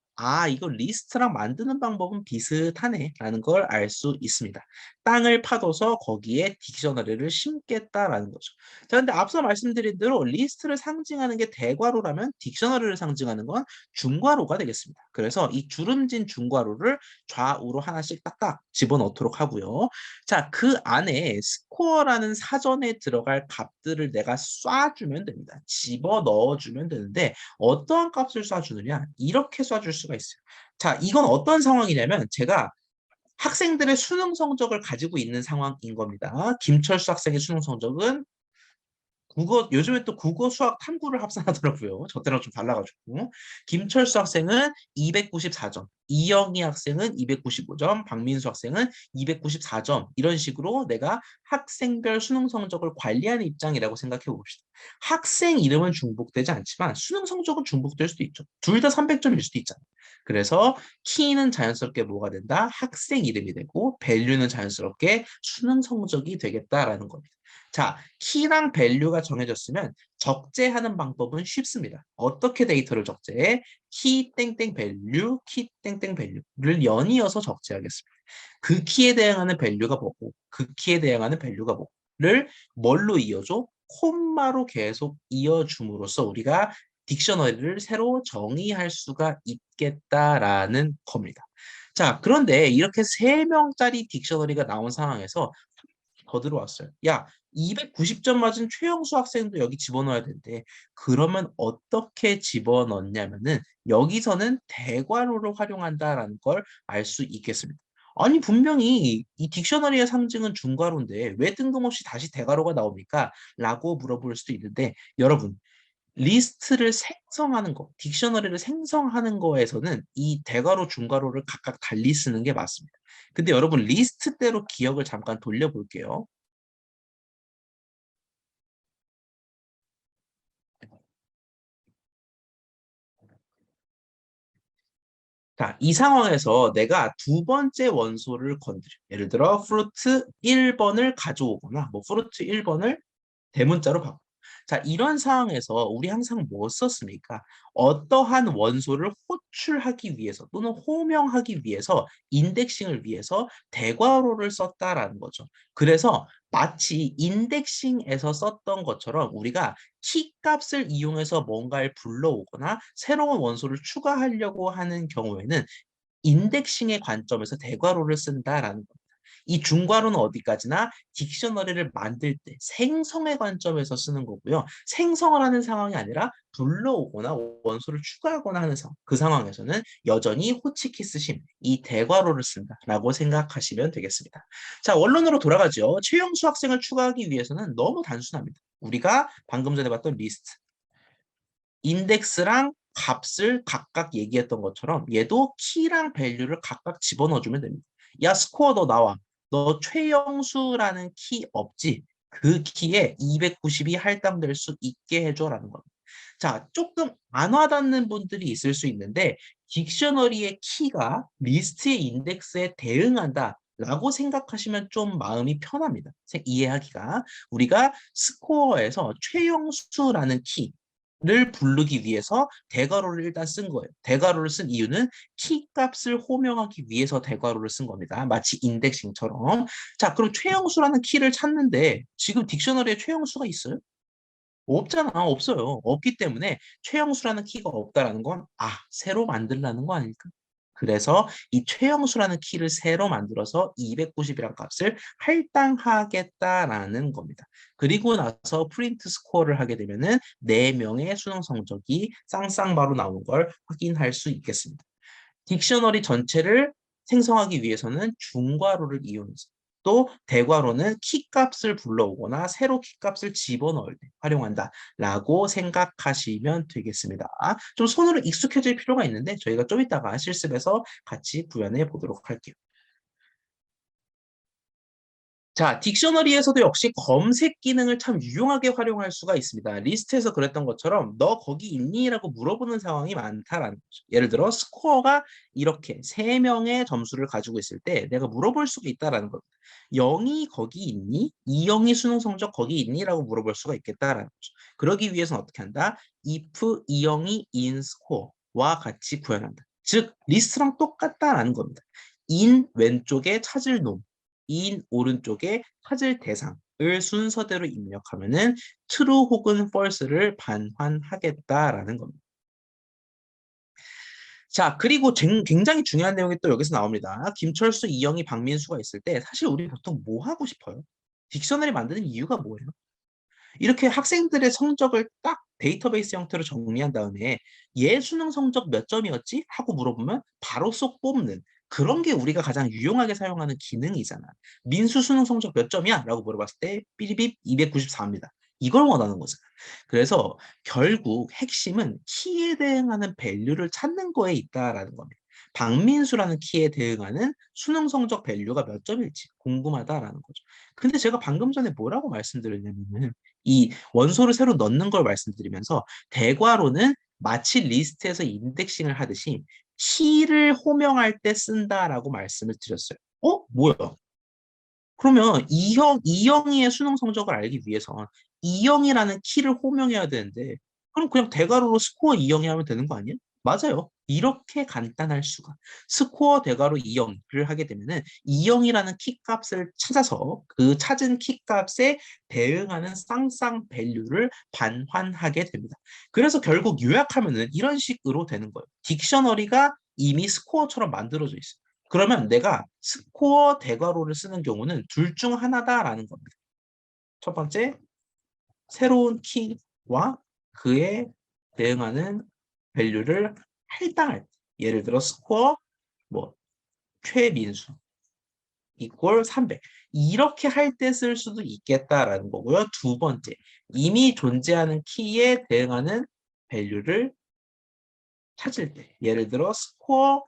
이거 리스트랑 만드는 방법은 비슷하네 라는 걸 알 수 있습니다. 땅을 파둬서 거기에 딕셔너리를 심겠다라는 거죠. 자, 근데 앞서 말씀드린 대로 리스트를 상징하는 게 대괄호라면 딕셔너리를 상징하는 건 중괄호가 되겠습니다. 그래서 이 주름진 중괄호를 좌우로 하나씩 딱딱 집어넣도록 하고요. 자, 그 안에 스코어라는 사전에 들어갈 값들을 내가 쏴주면 됩니다. 집어 넣어주면 되는데 어떠한 값을 쏴주느냐? 이렇게 쏴줄 수가 있어요. 자, 이건 어떤 상황이냐면 제가 학생들의 수능 성적을 가지고 있는 상황인 겁니다. 김철수 학생의 수능 성적은 요즘에 또 국어, 수학, 탐구를 합산하더라고요. 저 때랑 좀 달라가지고. 김철수 학생은 294점, 이영희 학생은 295점, 박민수 학생은 294점. 이런 식으로 내가 학생별 수능 성적을 관리하는 입장이라고 생각해 봅시다. 학생 이름은 중복되지 않지만 수능 성적은 중복될 수도 있죠. 둘 다 300점일 수도 있잖아요. 그래서 키는 자연스럽게 뭐가 된다? 학생 이름이 되고 밸류는 자연스럽게 수능 성적이 되겠다라는 겁니다. 자, 키랑 밸류가 정해졌으면 적재하는 방법은 쉽습니다. 어떻게 데이터를 적재해? 키 땡땡 밸류, 키 땡땡 밸류를 연이어서 적재하겠습니다. 그 키에 대응하는 밸류가 뭐고, 그 키에 대응하는 밸류가 뭐를 뭘로 이어줘? 콤마로 계속 이어줌으로써 우리가 딕셔너리를 새로 정의할 수가 있겠다라는 겁니다. 자, 그런데 이렇게 3명짜리 딕셔너리가 나온 상황에서 더 들어왔어요. 야, 290점 맞은 최영수 학생도 여기 집어넣어야 된대. 그러면 어떻게 집어넣냐면은 여기서는 대괄호를 활용한다라는 걸 알 수 있겠습니다. 아니 분명히 이 딕셔너리의 상징은 중괄호인데 왜 뜬금없이 다시 대괄호가 나옵니까? 라고 물어볼 수도 있는데 여러분 리스트를 생성하는 거, 딕셔너리를 생성하는 거에서는 이 대괄호, 중괄호를 각각 달리 쓰는 게 맞습니다. 근데 여러분 리스트대로 기억을 잠깐 돌려볼게요. 자, 이 상황에서 내가 두 번째 원소를 건드려. 예를 들어, fruit 1번을 가져오거나, 뭐, fruit 1번을 대문자로 바꿔. 자, 이런 상황에서 우리 항상 뭐 썼습니까? 어떠한 원소를 호출하기 위해서 또는 호명하기 위해서 인덱싱을 위해서 대괄호를 썼다라는 거죠. 그래서 마치 인덱싱에서 썼던 것처럼 우리가 키 값을 이용해서 뭔가를 불러오거나 새로운 원소를 추가하려고 하는 경우에는 인덱싱의 관점에서 대괄호를 쓴다라는 겁니다. 이 중괄호는 어디까지나 딕셔너리를 만들 때 생성의 관점에서 쓰는 거고요. 생성을 하는 상황이 아니라 불러오거나 원소를 추가하거나 하는 상황. 그 상황에서는 여전히 호치키스 심, 이 대괄호를 쓴다라고 생각하시면 되겠습니다. 자, 원론으로 돌아가죠. 최영수 학생을 추가하기 위해서는 너무 단순합니다. 우리가 방금 전에 봤던 리스트. 인덱스랑 값을 각각 얘기했던 것처럼 얘도 키랑 밸류를 각각 집어넣어주면 됩니다. 야, 스코어 너 나와. 너 최영수라는 키 없지? 그 키에 290이 할당될 수 있게 해줘라는 겁니다. 자, 조금 안 와닿는 분들이 있을 수 있는데 딕셔너리의 키가 리스트의 인덱스에 대응한다. 라고 생각하시면 좀 마음이 편합니다. 이해하기가. 우리가 스코어에서 최영수라는 키, 를 부르기 위해서 대괄호를 일단 쓴 거예요. 대괄호를 쓴 이유는 키 값을 호명하기 위해서 대괄호를 쓴 겁니다. 마치 인덱싱처럼. 자, 그럼 최영수라는 키를 찾는데 지금 딕셔너리에 최영수가 있어요? 없잖아. 없어요. 없기 때문에 최영수라는 키가 없다라는 건 새로 만들라는 거 아닐까? 그래서 이 최영수라는 키를 새로 만들어서 290이라는 값을 할당하겠다라는 겁니다. 그리고 나서 프린트 스코어를 하게 되면은 4명의 수능 성적이 쌍쌍바로 나온 걸 확인할 수 있겠습니다. 딕셔너리 전체를 생성하기 위해서는 중괄호를 이용해서 또 대괄호는 키값을 불러오거나 새로 키값을 집어넣을 때 활용한다라고 생각하시면 되겠습니다. 좀 손으로 익숙해질 필요가 있는데 저희가 좀 이따가 실습에서 같이 구현해 보도록 할게요. 자, 딕셔너리에서도 역시 검색 기능을 참 유용하게 활용할 수가 있습니다. 리스트에서 그랬던 것처럼 너 거기 있니? 라고 물어보는 상황이 많다라는 거죠. 예를 들어 스코어가 이렇게 3명의 점수를 가지고 있을 때 내가 물어볼 수가 있다라는 겁니다. 0이 거기 있니? 2영이 수능 성적 거기 있니? 라고 물어볼 수가 있겠다라는 거죠. 그러기 위해서는 어떻게 한다? if 2영이 in score와 같이 구현한다. 즉 리스트랑 똑같다라는 겁니다. in 왼쪽에 찾을 놈, 인 오른쪽에 찾을 대상을 순서대로 입력하면은 true 혹은 false를 반환하겠다라는 겁니다. 자, 그리고 굉장히 중요한 내용이 또 여기서 나옵니다. 김철수, 이영희, 박민수가 있을 때 사실 우리 보통 뭐 하고 싶어요? 딕셔너리 만드는 이유가 뭐예요? 이렇게 학생들의 성적을 딱 데이터베이스 형태로 정리한 다음에 얘 수능 성적 몇 점이었지? 하고 물어보면 바로 쏙 뽑는 그런 게 우리가 가장 유용하게 사용하는 기능이잖아. 민수 수능 성적 몇 점이야? 라고 물어봤을 때 삐리빕 294입니다. 이걸 원하는 거잖아. 그래서 결국 핵심은 키에 대응하는 밸류를 찾는 거에 있다라는 겁니다. 박민수라는 키에 대응하는 수능 성적 밸류가 몇 점일지 궁금하다라는 거죠. 근데 제가 방금 전에 뭐라고 말씀드렸냐면은 이 원소를 새로 넣는 걸 말씀드리면서 대괄호는 마치 리스트에서 인덱싱을 하듯이 키를 호명할 때 쓴다라고 말씀을 드렸어요. 뭐야? 그러면 이형이의 수능 성적을 알기 위해서 이형이라는 키를 호명해야 되는데 그럼 그냥 대괄호로 스코어 이형이 하면 되는 거 아니에요? 맞아요. 이렇게 간단할 수가. 스코어 대괄호 이형을 하게 되면은 이형이라는 키 값을 찾아서 그 찾은 키 값에 대응하는 쌍쌍 밸류를 반환하게 됩니다. 그래서 결국 요약하면은 이런 식으로 되는 거예요. 딕셔너리가 이미 스코어처럼 만들어져 있어요. 그러면 내가 스코어 대괄호를 쓰는 경우는 둘 중 하나다라는 겁니다. 첫 번째, 새로운 키와 그에 대응하는 밸류를 할당할 때. 예를 들어 스코어 뭐 최민수 이꼴 300 이렇게 할 때 쓸 수도 있겠다라는 거고요. 두 번째, 이미 존재하는 키에 대응하는 밸류를 찾을 때 예를 들어 스코어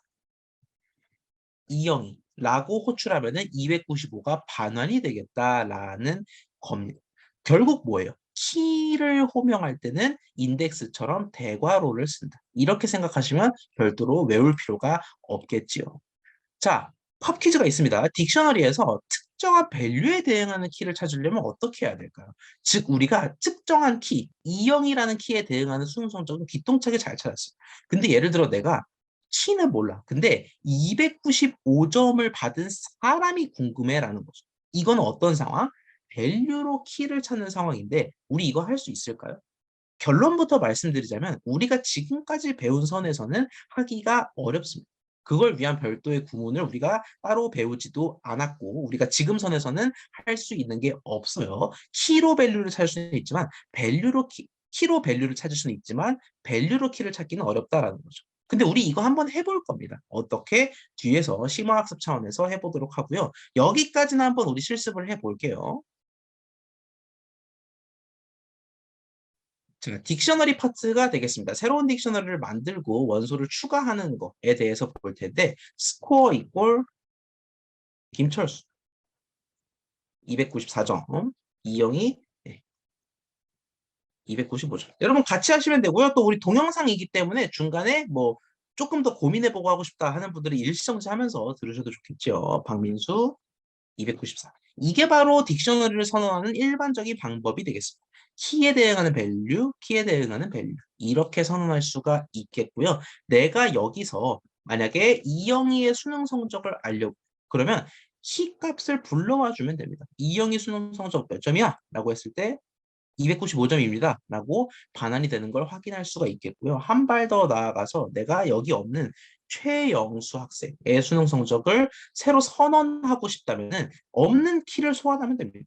이영이라고 호출하면은 295가 반환이 되겠다라는 겁니다. 결국 뭐예요? 키를 호명할 때는 인덱스처럼 대괄호를 쓴다. 이렇게 생각하시면 별도로 외울 필요가 없겠지요. 자, 팝 퀴즈가 있습니다. 딕셔너리에서 특정한 밸류에 대응하는 키를 찾으려면 어떻게 해야 될까요? 즉, 우리가 특정한 키, 2형이라는 키에 대응하는 수능 성적은 기똥차게 잘 찾았어요. 근데 예를 들어 내가 키는 몰라. 근데 295점을 받은 사람이 궁금해라는 거죠. 이건 어떤 상황? 밸류로 키를 찾는 상황인데 우리 이거 할 수 있을까요? 결론부터 말씀드리자면 우리가 지금까지 배운 선에서는 하기가 어렵습니다. 그걸 위한 별도의 구문을 우리가 따로 배우지도 않았고 우리가 지금 선에서는 할 수 있는 게 없어요. 키로 밸류를 찾을 수는 있지만 키로 밸류를 찾을 수는 있지만 밸류로 키를 찾기는 어렵다라는 거죠. 근데 우리 이거 한번 해볼 겁니다. 어떻게 뒤에서 심화학습 차원에서 해보도록 하고요. 여기까지는 한번 우리 실습을 해볼게요. 자, 딕셔너리 파트가 되겠습니다. 새로운 딕셔너리를 만들고 원소를 추가하는 거에 대해서 볼 텐데 스코어 이꼴 김철수 294점, 이영희 295점. 여러분 같이 하시면 되고요. 또 우리 동영상이기 때문에 중간에 뭐 조금 더 고민해보고 하고 싶다 하는 분들이 일시정지 하면서 들으셔도 좋겠죠. 박민수 294. 이게 바로 딕셔너리를 선언하는 일반적인 방법이 되겠습니다. 키에 대응하는 밸류, 키에 대응하는 밸류. 이렇게 선언할 수가 있겠고요. 내가 여기서 만약에 이영희의 수능 성적을 알려고 그러면 키 값을 불러와 주면 됩니다. 이영희 수능 성적 몇 점이야? 라고 했을 때 295점입니다. 라고 반환이 되는 걸 확인할 수가 있겠고요. 한 발 더 나아가서 내가 여기 없는 최영수 학생의 수능 성적을 새로 선언하고 싶다면 없는 키를 소환하면 됩니다.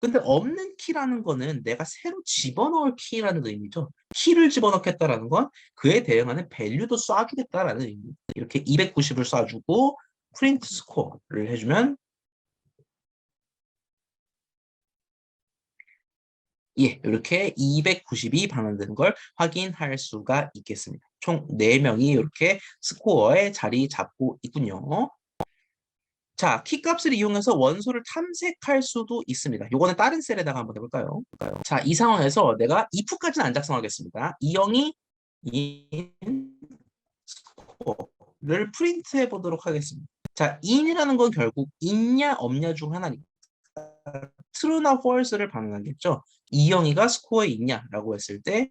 근데 없는 키라는 거는 내가 새로 집어넣을 키라는 의미죠. 키를 집어넣겠다라는 건 그에 대응하는 밸류도 쏴주겠다라는 의미. 이렇게 290을 쏴주고 프린트 스코어를 해주면 예, 이렇게 290이 반환되는 걸 확인할 수가 있겠습니다. 총 4명이 이렇게 스코어에 자리 잡고 있군요. 자, 키값을 이용해서 원소를 탐색할 수도 있습니다. 요거는 다른 셀에다가 한번 해볼까요? 자, 이 상황에서 내가 if까지는 안 작성하겠습니다. 이영이 in 스코어를 프린트해 보도록 하겠습니다. 자, in이라는 건 결국 있냐 없냐 중 하나니까 true나 false를 반응하겠죠. 이영이가 스코어에 있냐라고 했을 때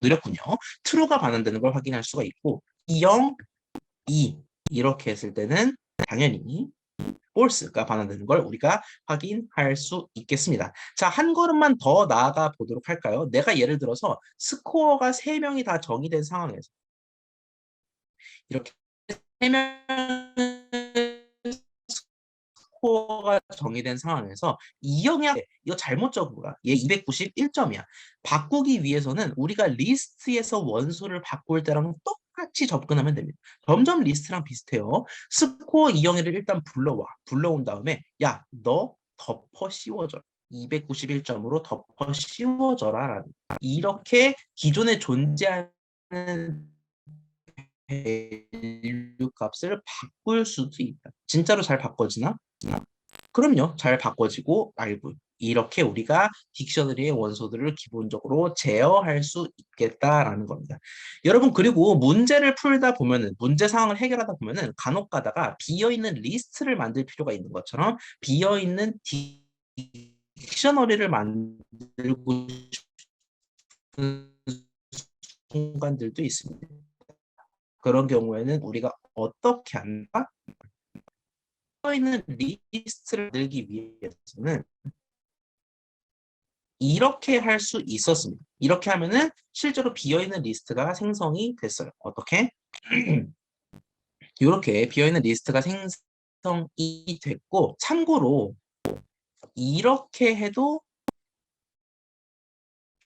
느렸군요. true가 반응되는 걸 확인할 수가 있고 2영, 2 이렇게 했을 때는 당연히 false가 반응되는 걸 우리가 확인할 수 있겠습니다. 자, 한 걸음만 더 나아가 보도록 할까요? 내가 예를 들어서 스코어가 3명이 다 정의된 상황에서 이렇게 3명 스코어가 정의된 상황에서 이영이 이거 잘못 적은 거야. 얘 291점이야. 바꾸기 위해서는 우리가 리스트에서 원소를 바꿀 때랑 똑같이 접근하면 됩니다. 점점 리스트랑 비슷해요. 스코어 이영이를 일단 불러와. 불러온 다음에 야, 너 덮어 씌워줘. 291점으로 덮어 씌워줘라. 이렇게 기존에 존재하는 밸류 값을 바꿀 수도 있다. 진짜로 잘 바꿔지나? 그럼요. 잘 바꿔지고 말고 이렇게 우리가 딕셔너리의 원소들을 기본적으로 제어할 수 있겠다라는 겁니다. 여러분 그리고 문제를 풀다 보면은 문제 상황을 해결하다 보면은 간혹 가다가 비어있는 리스트를 만들 필요가 있는 것처럼 비어있는 딕셔너리를 만들고 싶은 순간들도 있습니다. 그런 경우에는 우리가 어떻게 한다? 비어있는 리스트를 만들기 위해서는 이렇게 할 수 있었습니다. 이렇게 하면은 실제로 비어있는 리스트가 생성이 됐어요. 어떻게? 이렇게 비어있는 리스트가 생성이 됐고 참고로 이렇게 해도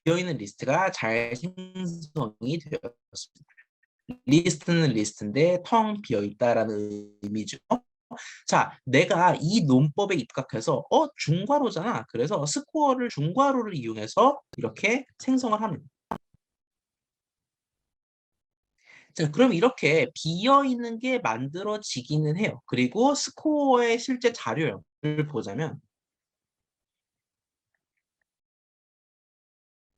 비어있는 리스트가 잘 생성이 되었습니다. 리스트는 리스트인데 텅 비어있다라는 의미죠. 자, 내가 이 논법에 입각해서 중괄호잖아. 그래서 스코어를 중괄호를 이용해서 이렇게 생성을 합니다. 자, 그럼 이렇게 비어 있는 게 만들어지기는 해요. 그리고 스코어의 실제 자료를 보자면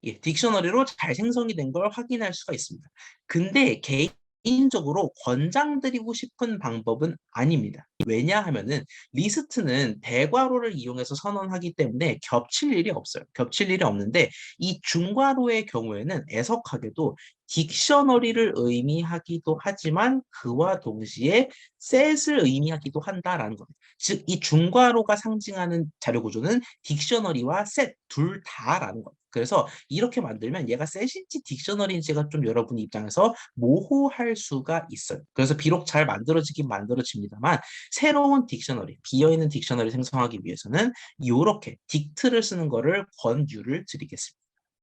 예, 딕셔너리로 잘 생성이 된 걸 확인할 수가 있습니다. 근데 개인적으로 권장드리고 싶은 방법은 아닙니다. 왜냐하면은 리스트는 대괄호를 이용해서 선언하기 때문에 겹칠 일이 없어요. 겹칠 일이 없는데 이 중괄호의 경우에는 애석하게도 딕셔너리를 의미하기도 하지만 그와 동시에 셋을 의미하기도 한다라는 겁니다. 즉, 이 중괄호가 상징하는 자료 구조는 딕셔너리와 셋 둘 다라는 겁니다. 그래서 이렇게 만들면 얘가 셋인지 딕셔너리인지가 좀 여러분 입장에서 모호할 수가 있어요. 그래서 비록 잘 만들어지긴 만들어집니다만 새로운 딕셔너리, 비어있는 딕셔너리 생성하기 위해서는 이렇게 딕트를 쓰는 거를 권유를 드리겠습니다.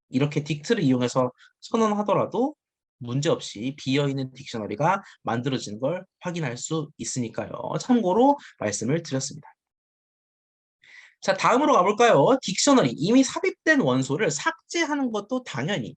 이렇게 딕트를 이용해서 선언하더라도 문제없이 비어있는 딕셔너리가 만들어지는 걸 확인할 수 있으니까요. 참고로 말씀을 드렸습니다. 자, 다음으로 가볼까요? 딕셔너리. 이미 삽입된 원소를 삭제하는 것도 당연히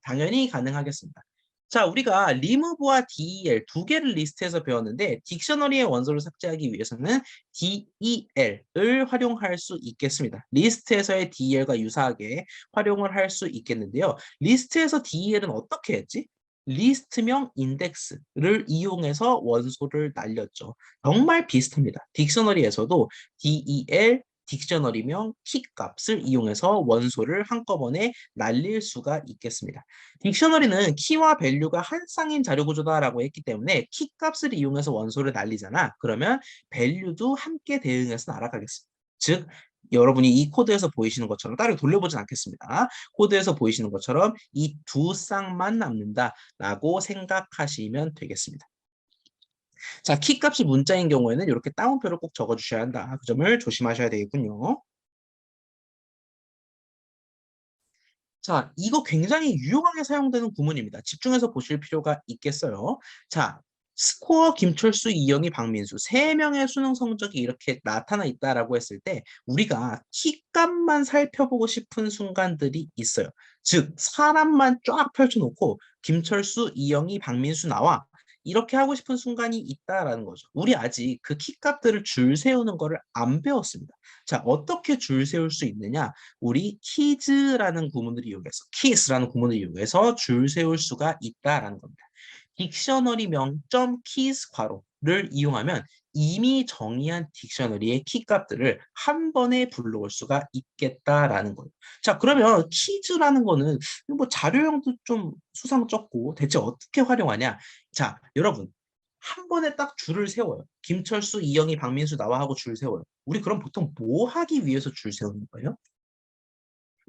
가능하겠습니다. 자, 우리가 remove와 del 두 개를 리스트에서 배웠는데 딕셔너리의 원소를 삭제하기 위해서는 del을 활용할 수 있겠습니다. 리스트에서의 del과 유사하게 활용을 할 수 있겠는데요. 리스트에서 del은 어떻게 했지? 리스트명 인덱스를 이용해서 원소를 날렸죠. 정말 비슷합니다. 딕셔너리에서도 del 딕셔너리명 키값을 이용해서 원소를 한꺼번에 날릴 수가 있겠습니다. 딕셔너리는 키와 밸류가 한 쌍인 자료 구조다라고 했기 때문에 키값을 이용해서 원소를 날리잖아. 그러면 밸류도 함께 대응해서 날아가겠습니다. 즉, 여러분이 이 코드에서 보이시는 것처럼 따로 돌려보진 않겠습니다. 코드에서 보이시는 것처럼 이 두 쌍만 남는다라고 생각하시면 되겠습니다. 자, 키값이 문자인 경우에는 이렇게 따옴표를 꼭 적어주셔야 한다. 그 점을 조심하셔야 되겠군요. 자, 이거 굉장히 유용하게 사용되는 구문입니다. 집중해서 보실 필요가 있겠어요. 자, 스코어, 김철수, 이영희, 박민수 세 명의 수능 성적이 이렇게 나타나 있다라고 했을 때 우리가 키값만 살펴보고 싶은 순간들이 있어요. 즉, 사람만 쫙 펼쳐놓고 김철수, 이영희, 박민수 나와 이렇게 하고 싶은 순간이 있다라는 거죠. 우리 아직 그 키값들을 줄 세우는 거를 안 배웠습니다. 자, 어떻게 줄 세울 수 있느냐? 우리 키즈라는 구문을 이용해서 키스라는 구문을 이용해서 줄 세울 수가 있다라는 겁니다. 딕셔너리 명점 키스 괄호를 이용하면 이미 정의한 딕셔너리의 키값들을 한 번에 불러올 수가 있겠다라는 거예요. 자, 그러면 키즈라는 거는 뭐 자료형도 좀 수상 적고 대체 어떻게 활용하냐? 자, 여러분 한 번에 딱 줄을 세워요. 김철수, 이영희, 박민수 나와 하고 줄 세워요. 우리 그럼 보통 뭐 하기 위해서 줄 세우는 거예요?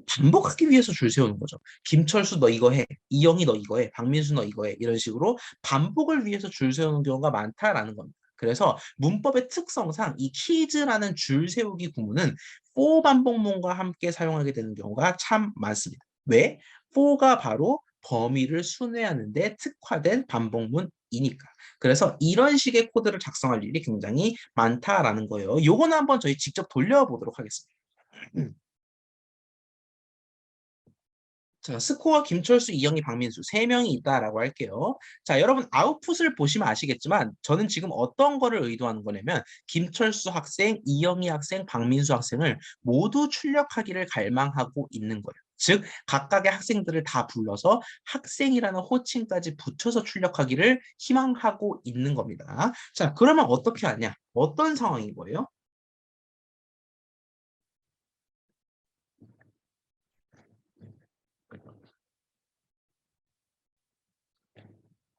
반복하기 위해서 줄 세우는 거죠. 김철수 너 이거 해, 이영희 너 이거 해, 박민수 너 이거 해 이런 식으로 반복을 위해서 줄 세우는 경우가 많다라는 겁니다. 그래서 문법의 특성상 이 키즈라는 줄 세우기 구문은 for 반복문과 함께 사용하게 되는 경우가 참 많습니다. 왜? for가 바로 범위를 순회하는 데 특화된 반복문이니까. 그래서 이런 식의 코드를 작성할 일이 굉장히 많다라는 거예요. 요거는 한번 저희 직접 돌려보도록 하겠습니다. 자, 스코어 김철수, 이영희, 박민수 세 명이 있다라고 할게요. 자, 여러분 아웃풋을 보시면 아시겠지만 저는 지금 어떤 거를 의도하는 거냐면 김철수 학생, 이영희 학생, 박민수 학생을 모두 출력하기를 갈망하고 있는 거예요. 즉 각각의 학생들을 다 불러서 학생이라는 호칭까지 붙여서 출력하기를 희망하고 있는 겁니다. 자, 그러면 어떻게 하냐? 어떤 상황인 거예요?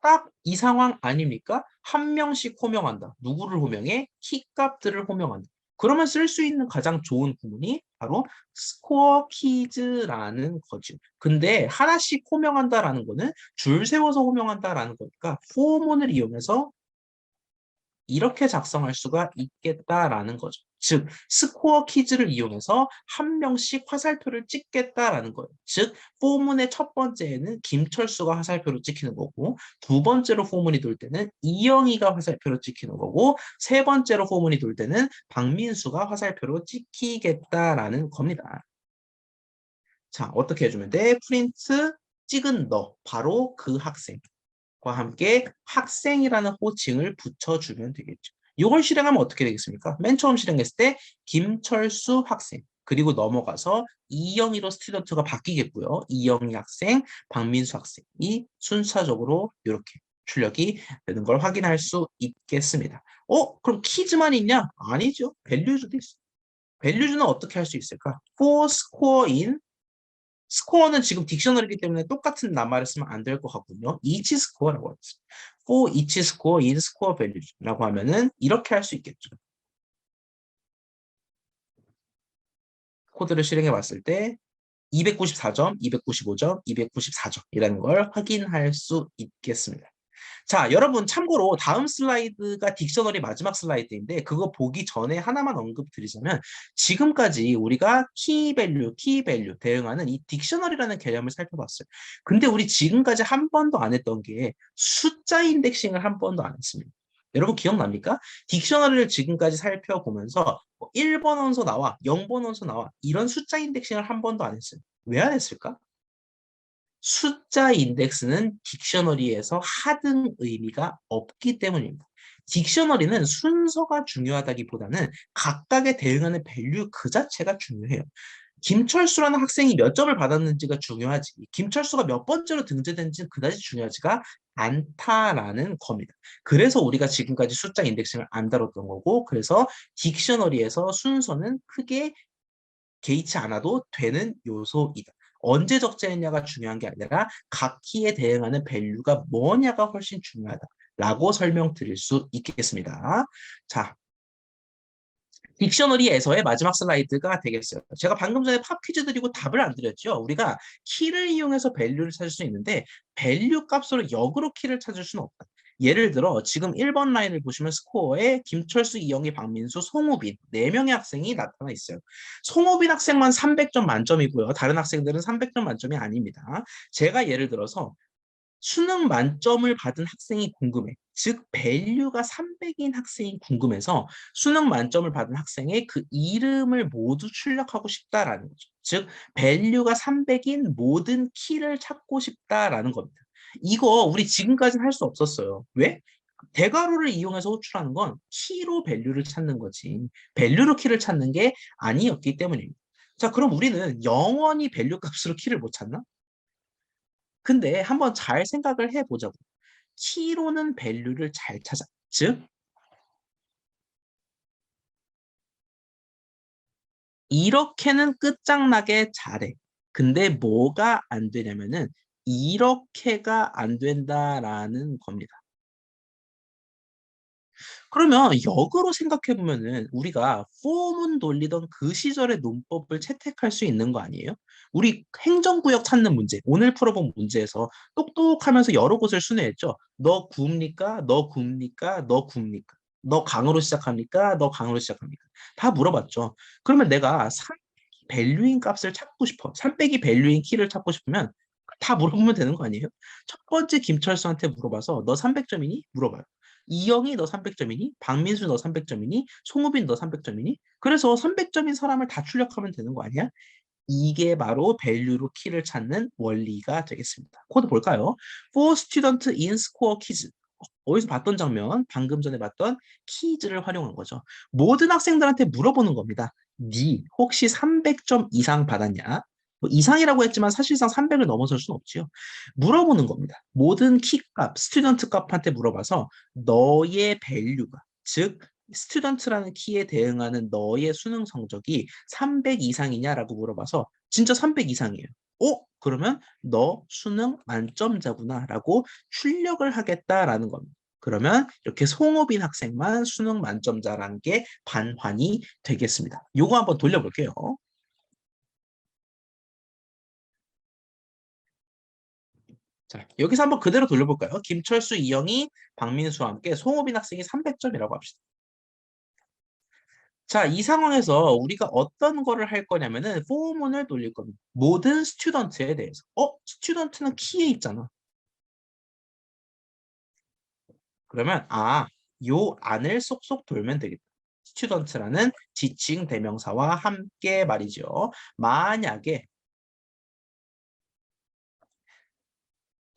딱 이 상황 아닙니까? 한 명씩 호명한다. 누구를 호명해? 키값들을 호명한다. 그러면 쓸 수 있는 가장 좋은 구문이 바로 스코어 키즈라는 거죠. 근데 하나씩 호명한다라는 거는 줄 세워서 호명한다라는 거니까 포문을 이용해서 이렇게 작성할 수가 있겠다라는 거죠. 즉, 스코어 키즈를 이용해서 한 명씩 화살표를 찍겠다라는 거예요. 즉, 포문의 첫 번째에는 김철수가 화살표로 찍히는 거고, 두 번째로 포문이 돌 때는 이영희가 화살표로 찍히는 거고, 세 번째로 포문이 돌 때는 박민수가 화살표로 찍히겠다라는 겁니다. 자, 어떻게 해주면 돼? 프린트 찍은 너, 바로 그 학생. 함께 학생이라는 호칭을 붙여주면 되겠죠. 이걸 실행하면 어떻게 되겠습니까? 맨 처음 실행했을 때 김철수 학생, 그리고 넘어가서 이영희로 스튜던트가 바뀌겠고요. 이영희 학생, 박민수 학생이 순차적으로 이렇게 출력이 되는 걸 확인할 수 있겠습니다. 그럼 키즈만 있냐? 아니죠. 밸류즈도 있어요. 밸류즈는 어떻게 할 수 있을까? for score in 스코어는 지금 딕셔너리이기 때문에 똑같은 낱말을 쓰면 안 될 것 같군요. each score라고 하겠습니다. for each score in score values라고 하면은 이렇게 할 수 있겠죠. 코드를 실행해 봤을 때 294점, 295점, 294점이라는 걸 확인할 수 있겠습니다. 자, 여러분 참고로 다음 슬라이드가 딕셔너리 마지막 슬라이드인데 그거 보기 전에 하나만 언급드리자면 지금까지 우리가 키 밸류 대응하는 이 딕셔너리라는 개념을 살펴봤어요. 근데 우리 지금까지 한 번도 안 했던 게 숫자 인덱싱을 한 번도 안 했습니다. 여러분 기억납니까? 딕셔너리를 지금까지 살펴보면서 1번 원소 나와, 0번 원소 나와 이런 숫자 인덱싱을 한 번도 안 했어요. 왜 안 했을까? 숫자 인덱스는 딕셔너리에서 하등 의미가 없기 때문입니다. 딕셔너리는 순서가 중요하다기보다는 각각에 대응하는 밸류 그 자체가 중요해요. 김철수라는 학생이 몇 점을 받았는지가 중요하지. 김철수가 몇 번째로 등재된지는 그다지 중요하지가 않다라는 겁니다. 그래서 우리가 지금까지 숫자 인덱싱을 안 다뤘던 거고, 그래서 딕셔너리에서 순서는 크게 개의치 않아도 되는 요소이다. 언제 적재했냐가 중요한 게 아니라 각 키에 대응하는 밸류가 뭐냐가 훨씬 중요하다라고 설명드릴 수 있겠습니다. 자, 딕셔너리에서의 마지막 슬라이드가 되겠어요. 제가 방금 전에 팝 퀴즈 드리고 답을 안 드렸죠. 우리가 키를 이용해서 밸류를 찾을 수 있는데 밸류 값으로 역으로 키를 찾을 수는 없다. 예를 들어 지금 1번 라인을 보시면 스코어에 김철수, 이영희, 박민수, 송우빈 4명의 학생이 나타나 있어요. 송우빈 학생만 300점 만점이고요. 다른 학생들은 300점 만점이 아닙니다. 제가 예를 들어서 수능 만점을 받은 학생이 궁금해. 즉, 밸류가 300인 학생이 궁금해서 수능 만점을 받은 학생의 그 이름을 모두 출력하고 싶다라는 거죠. 즉, 밸류가 300인 모든 키를 찾고 싶다라는 겁니다. 이거 우리 지금까지는 할 수 없었어요. 왜? 대괄호를 이용해서 호출하는 건 키로 밸류를 찾는 거지. 밸류로 키를 찾는 게 아니었기 때문입니다. 자, 그럼 우리는 영원히 밸류 값으로 키를 못 찾나? 근데 한번 잘 생각을 해보자고. 키로는 밸류를 잘 찾아. 즉, 이렇게는 끝장나게 잘해. 근데 뭐가 안 되냐면은 이렇게가 안 된다라는 겁니다. 그러면 역으로 생각해 보면은 우리가 포문 돌리던 그 시절의 논법을 채택할 수 있는 거 아니에요? 우리 행정구역 찾는 문제, 오늘 풀어본 문제에서 똑똑하면서 여러 곳을 순회했죠. 너 구입니까? 너 구입니까? 너 구입니까? 너 강으로 시작합니까? 너 강으로 시작합니까? 다 물어봤죠. 그러면 내가 3 밸류인 값을 찾고 싶어. 3 빼기 밸류인 키를 찾고 싶으면 다 물어보면 되는 거 아니에요? 첫 번째 김철수한테 물어봐서 너 300점이니? 물어봐요. 이영희 너 300점이니? 박민수 너 300점이니? 송우빈 너 300점이니? 그래서 300점인 사람을 다 출력하면 되는 거 아니야? 이게 바로 밸류로 키를 찾는 원리가 되겠습니다. 코드 볼까요? For student in score quiz. 어디서 봤던 장면? 방금 전에 봤던 퀴즈를 활용한 거죠. 모든 학생들한테 물어보는 겁니다. 네 혹시 300점 이상 받았냐? 뭐 이상이라고 했지만 사실상 300을 넘어설 수는 없지요. 물어보는 겁니다. 모든 키값, 스튜던트 값한테 물어봐서 너의 밸류가, 즉 스튜던트라는 키에 대응하는 너의 수능 성적이 300 이상이냐라고 물어봐서 진짜 300 이상이에요. 그러면 너 수능 만점자구나라고 출력을 하겠다라는 겁니다. 그러면 이렇게 송호빈 학생만 수능 만점자라는 게 반환이 되겠습니다. 요거 한번 돌려볼게요. 자, 여기서 한번 그대로 돌려볼까요? 김철수, 이영희, 박민수와 함께 송호빈 학생이 300점이라고 합시다. 자, 이 상황에서 우리가 어떤 거를 할 거냐면은 포문을 돌릴 겁니다. 모든 스튜던트에 대해서. 스튜던트는 키에 있잖아. 그러면 요 안을 쏙쏙 돌면 되겠다. 스튜던트라는 지칭 대명사와 함께 말이죠. 만약에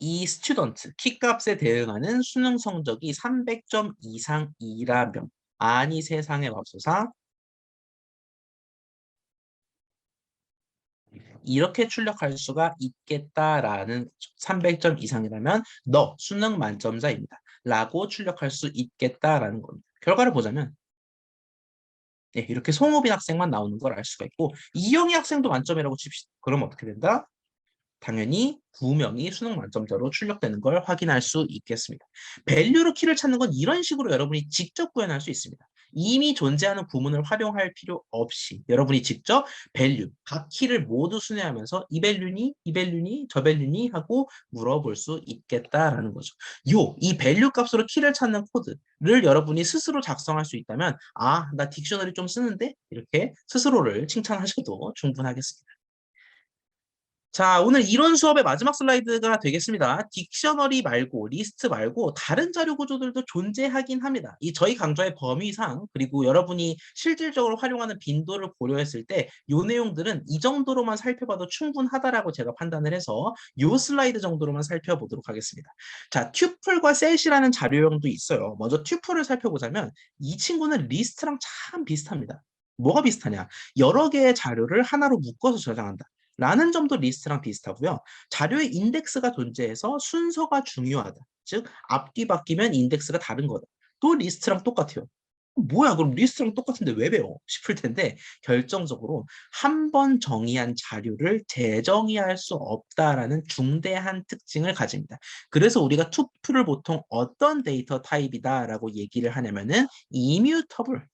이 스튜던트, 키값에 대응하는 수능 성적이 300점 이상이라면 아니 세상의 맙소사 이렇게 출력할 수가 있겠다라는 300점 이상이라면 너 수능 만점자입니다. 라고 출력할 수 있겠다라는 겁니다. 결과를 보자면 네, 이렇게 송우빈 학생만 나오는 걸 알 수가 있고 이영희 학생도 만점이라고 칩시다. 그럼 어떻게 된다? 당연히 2명이 수능 만점자로 출력되는 걸 확인할 수 있겠습니다. 밸류로 키를 찾는 건 이런 식으로 여러분이 직접 구현할 수 있습니다. 이미 존재하는 구문을 활용할 필요 없이 여러분이 직접 밸류, 각 키를 모두 순회하면서 이 밸류니, 이 밸류니, 저 밸류니 하고 물어볼 수 있겠다라는 거죠. 이 밸류 값으로 키를 찾는 코드를 여러분이 스스로 작성할 수 있다면 나 딕셔너리 좀 쓰는데? 이렇게 스스로를 칭찬하셔도 충분하겠습니다. 자, 오늘 이론 수업의 마지막 슬라이드가 되겠습니다. 딕셔너리 말고, 리스트 말고 다른 자료 구조들도 존재하긴 합니다. 이 저희 강좌의 범위상, 그리고 여러분이 실질적으로 활용하는 빈도를 고려했을 때 이 내용들은 이 정도로만 살펴봐도 충분하다라고 제가 판단을 해서 이 슬라이드 정도로만 살펴보도록 하겠습니다. 자, 튜플과 셋이라는 자료형도 있어요. 먼저 튜플을 살펴보자면 이 친구는 리스트랑 참 비슷합니다. 뭐가 비슷하냐? 여러 개의 자료를 하나로 묶어서 저장한다. 라는 점도 리스트랑 비슷하고요. 자료의 인덱스가 존재해서 순서가 중요하다. 즉 앞뒤 바뀌면 인덱스가 다른 거다. 또 리스트랑 똑같아요. 뭐야 그럼 리스트랑 똑같은데 왜 배워? 싶을 텐데 결정적으로 한 번 정의한 자료를 재정의할 수 없다라는 중대한 특징을 가집니다. 그래서 우리가 투표를 보통 어떤 데이터 타입이다라고 얘기를 하냐면은 이뮤터블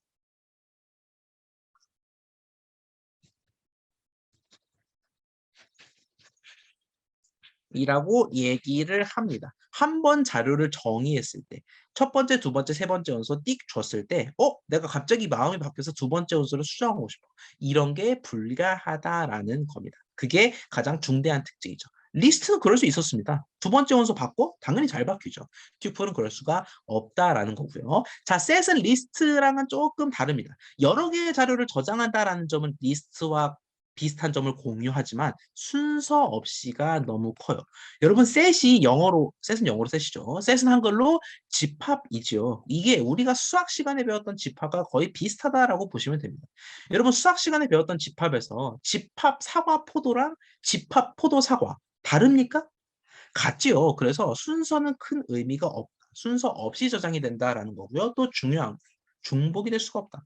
이라고 얘기를 합니다. 한 번 자료를 정의했을 때, 첫 번째, 두 번째, 세 번째 원소 띡 줬을 때, 내가 갑자기 마음이 바뀌어서 두 번째 원소를 수정하고 싶어. 이런 게 불가하다라는 겁니다. 그게 가장 중대한 특징이죠. 리스트는 그럴 수 있었습니다. 두 번째 원소 바꿔? 당연히 잘 바뀌죠. 튜플은 그럴 수가 없다라는 거고요. 자, 셋은 리스트랑은 조금 다릅니다. 여러 개의 자료를 저장한다라는 점은 리스트와 비슷한 점을 공유하지만 순서 없이가 너무 커요. 여러분 셋은 영어로 셋이죠. 셋은 한글로 집합이죠. 이게 우리가 수학 시간에 배웠던 집합과 거의 비슷하다라고 보시면 됩니다. 여러분 수학 시간에 배웠던 집합에서 집합 사과 포도랑 집합 포도 사과 다릅니까? 같지요. 그래서 순서는 큰 의미가 없다. 순서 없이 저장이 된다라는 거고요. 또 중요한 중복이 될 수가 없다.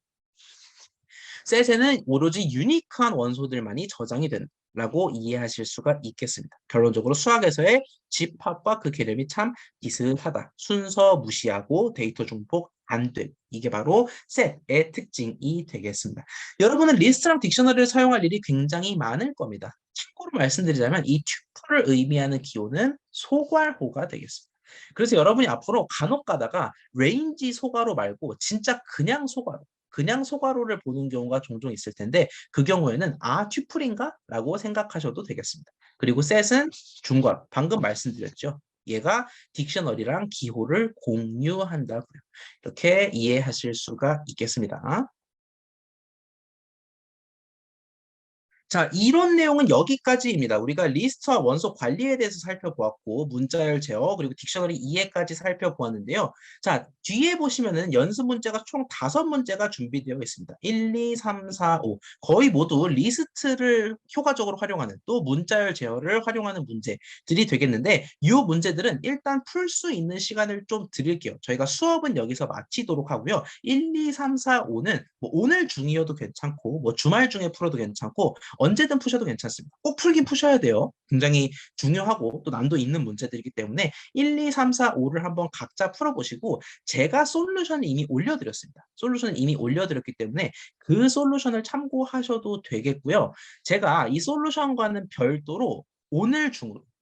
셋에는 오로지 유니크한 원소들만이 저장이 된다고 이해하실 수가 있겠습니다. 결론적으로 수학에서의 집합과 그 개념이 참 비슷하다. 순서 무시하고 데이터 중복 안 돼. 이게 바로 셋의 특징이 되겠습니다. 여러분은 리스트랑 딕셔너리를 사용할 일이 굉장히 많을 겁니다. 참고로 말씀드리자면 이 튜플을 의미하는 기호는 소괄호가 되겠습니다. 그래서 여러분이 앞으로 간혹 가다가 레인지 소괄호 말고 진짜 그냥 소괄호를 보는 경우가 종종 있을 텐데 그 경우에는 튜플인가? 라고 생각하셔도 되겠습니다. 그리고 셋은 중괄호, 방금 말씀드렸죠. 얘가 딕셔너리랑 기호를 공유한다고요. 이렇게 이해하실 수가 있겠습니다. 자, 이론 내용은 여기까지입니다. 우리가 리스트와 원소 관리에 대해서 살펴보았고, 문자열 제어, 그리고 딕셔너리 이해까지 살펴보았는데요. 자, 뒤에 보시면은 연습 문제가 총 5문제가 준비되어 있습니다. 1, 2, 3, 4, 5. 거의 모두 리스트를 효과적으로 활용하는, 또 문자열 제어를 활용하는 문제들이 되겠는데, 이 문제들은 일단 풀 수 있는 시간을 좀 드릴게요. 저희가 수업은 여기서 마치도록 하고요. 1, 2, 3, 4, 5는 뭐 오늘 중이어도 괜찮고, 뭐 주말 중에 풀어도 괜찮고, 언제든 푸셔도 괜찮습니다. 꼭 풀긴 푸셔야 돼요. 굉장히 중요하고 또 난도 있는 문제들이기 때문에 1, 2, 3, 4, 5를 한번 각자 풀어보시고 제가 솔루션을 이미 올려드렸습니다. 솔루션을 이미 올려드렸기 때문에 그 솔루션을 참고하셔도 되겠고요. 제가 이 솔루션과는 별도로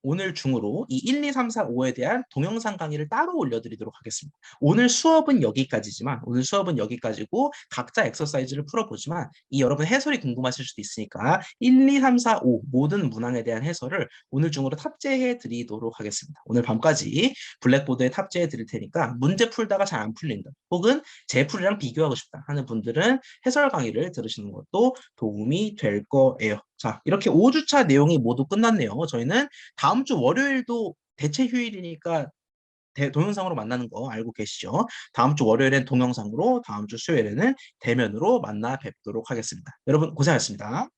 오늘 중으로 이 1, 2, 3, 4, 5에 대한 동영상 강의를 따로 올려드리도록 하겠습니다. 오늘 수업은 여기까지고 각자 엑서사이즈를 풀어보지만 이 여러분 해설이 궁금하실 수도 있으니까 1, 2, 3, 4, 5 모든 문항에 대한 해설을 오늘 중으로 탑재해 드리도록 하겠습니다. 오늘 밤까지 블랙보드에 탑재해 드릴 테니까 문제 풀다가 잘 안 풀린다 혹은 제 풀이랑 비교하고 싶다 하는 분들은 해설 강의를 들으시는 것도 도움이 될 거예요. 자, 이렇게 5주차 내용이 모두 끝났네요. 저희는 다음 주 월요일도 대체 휴일이니까 동영상으로 만나는 거 알고 계시죠? 다음 주 월요일엔 동영상으로, 다음 주 수요일에는 대면으로 만나 뵙도록 하겠습니다. 여러분 고생하셨습니다.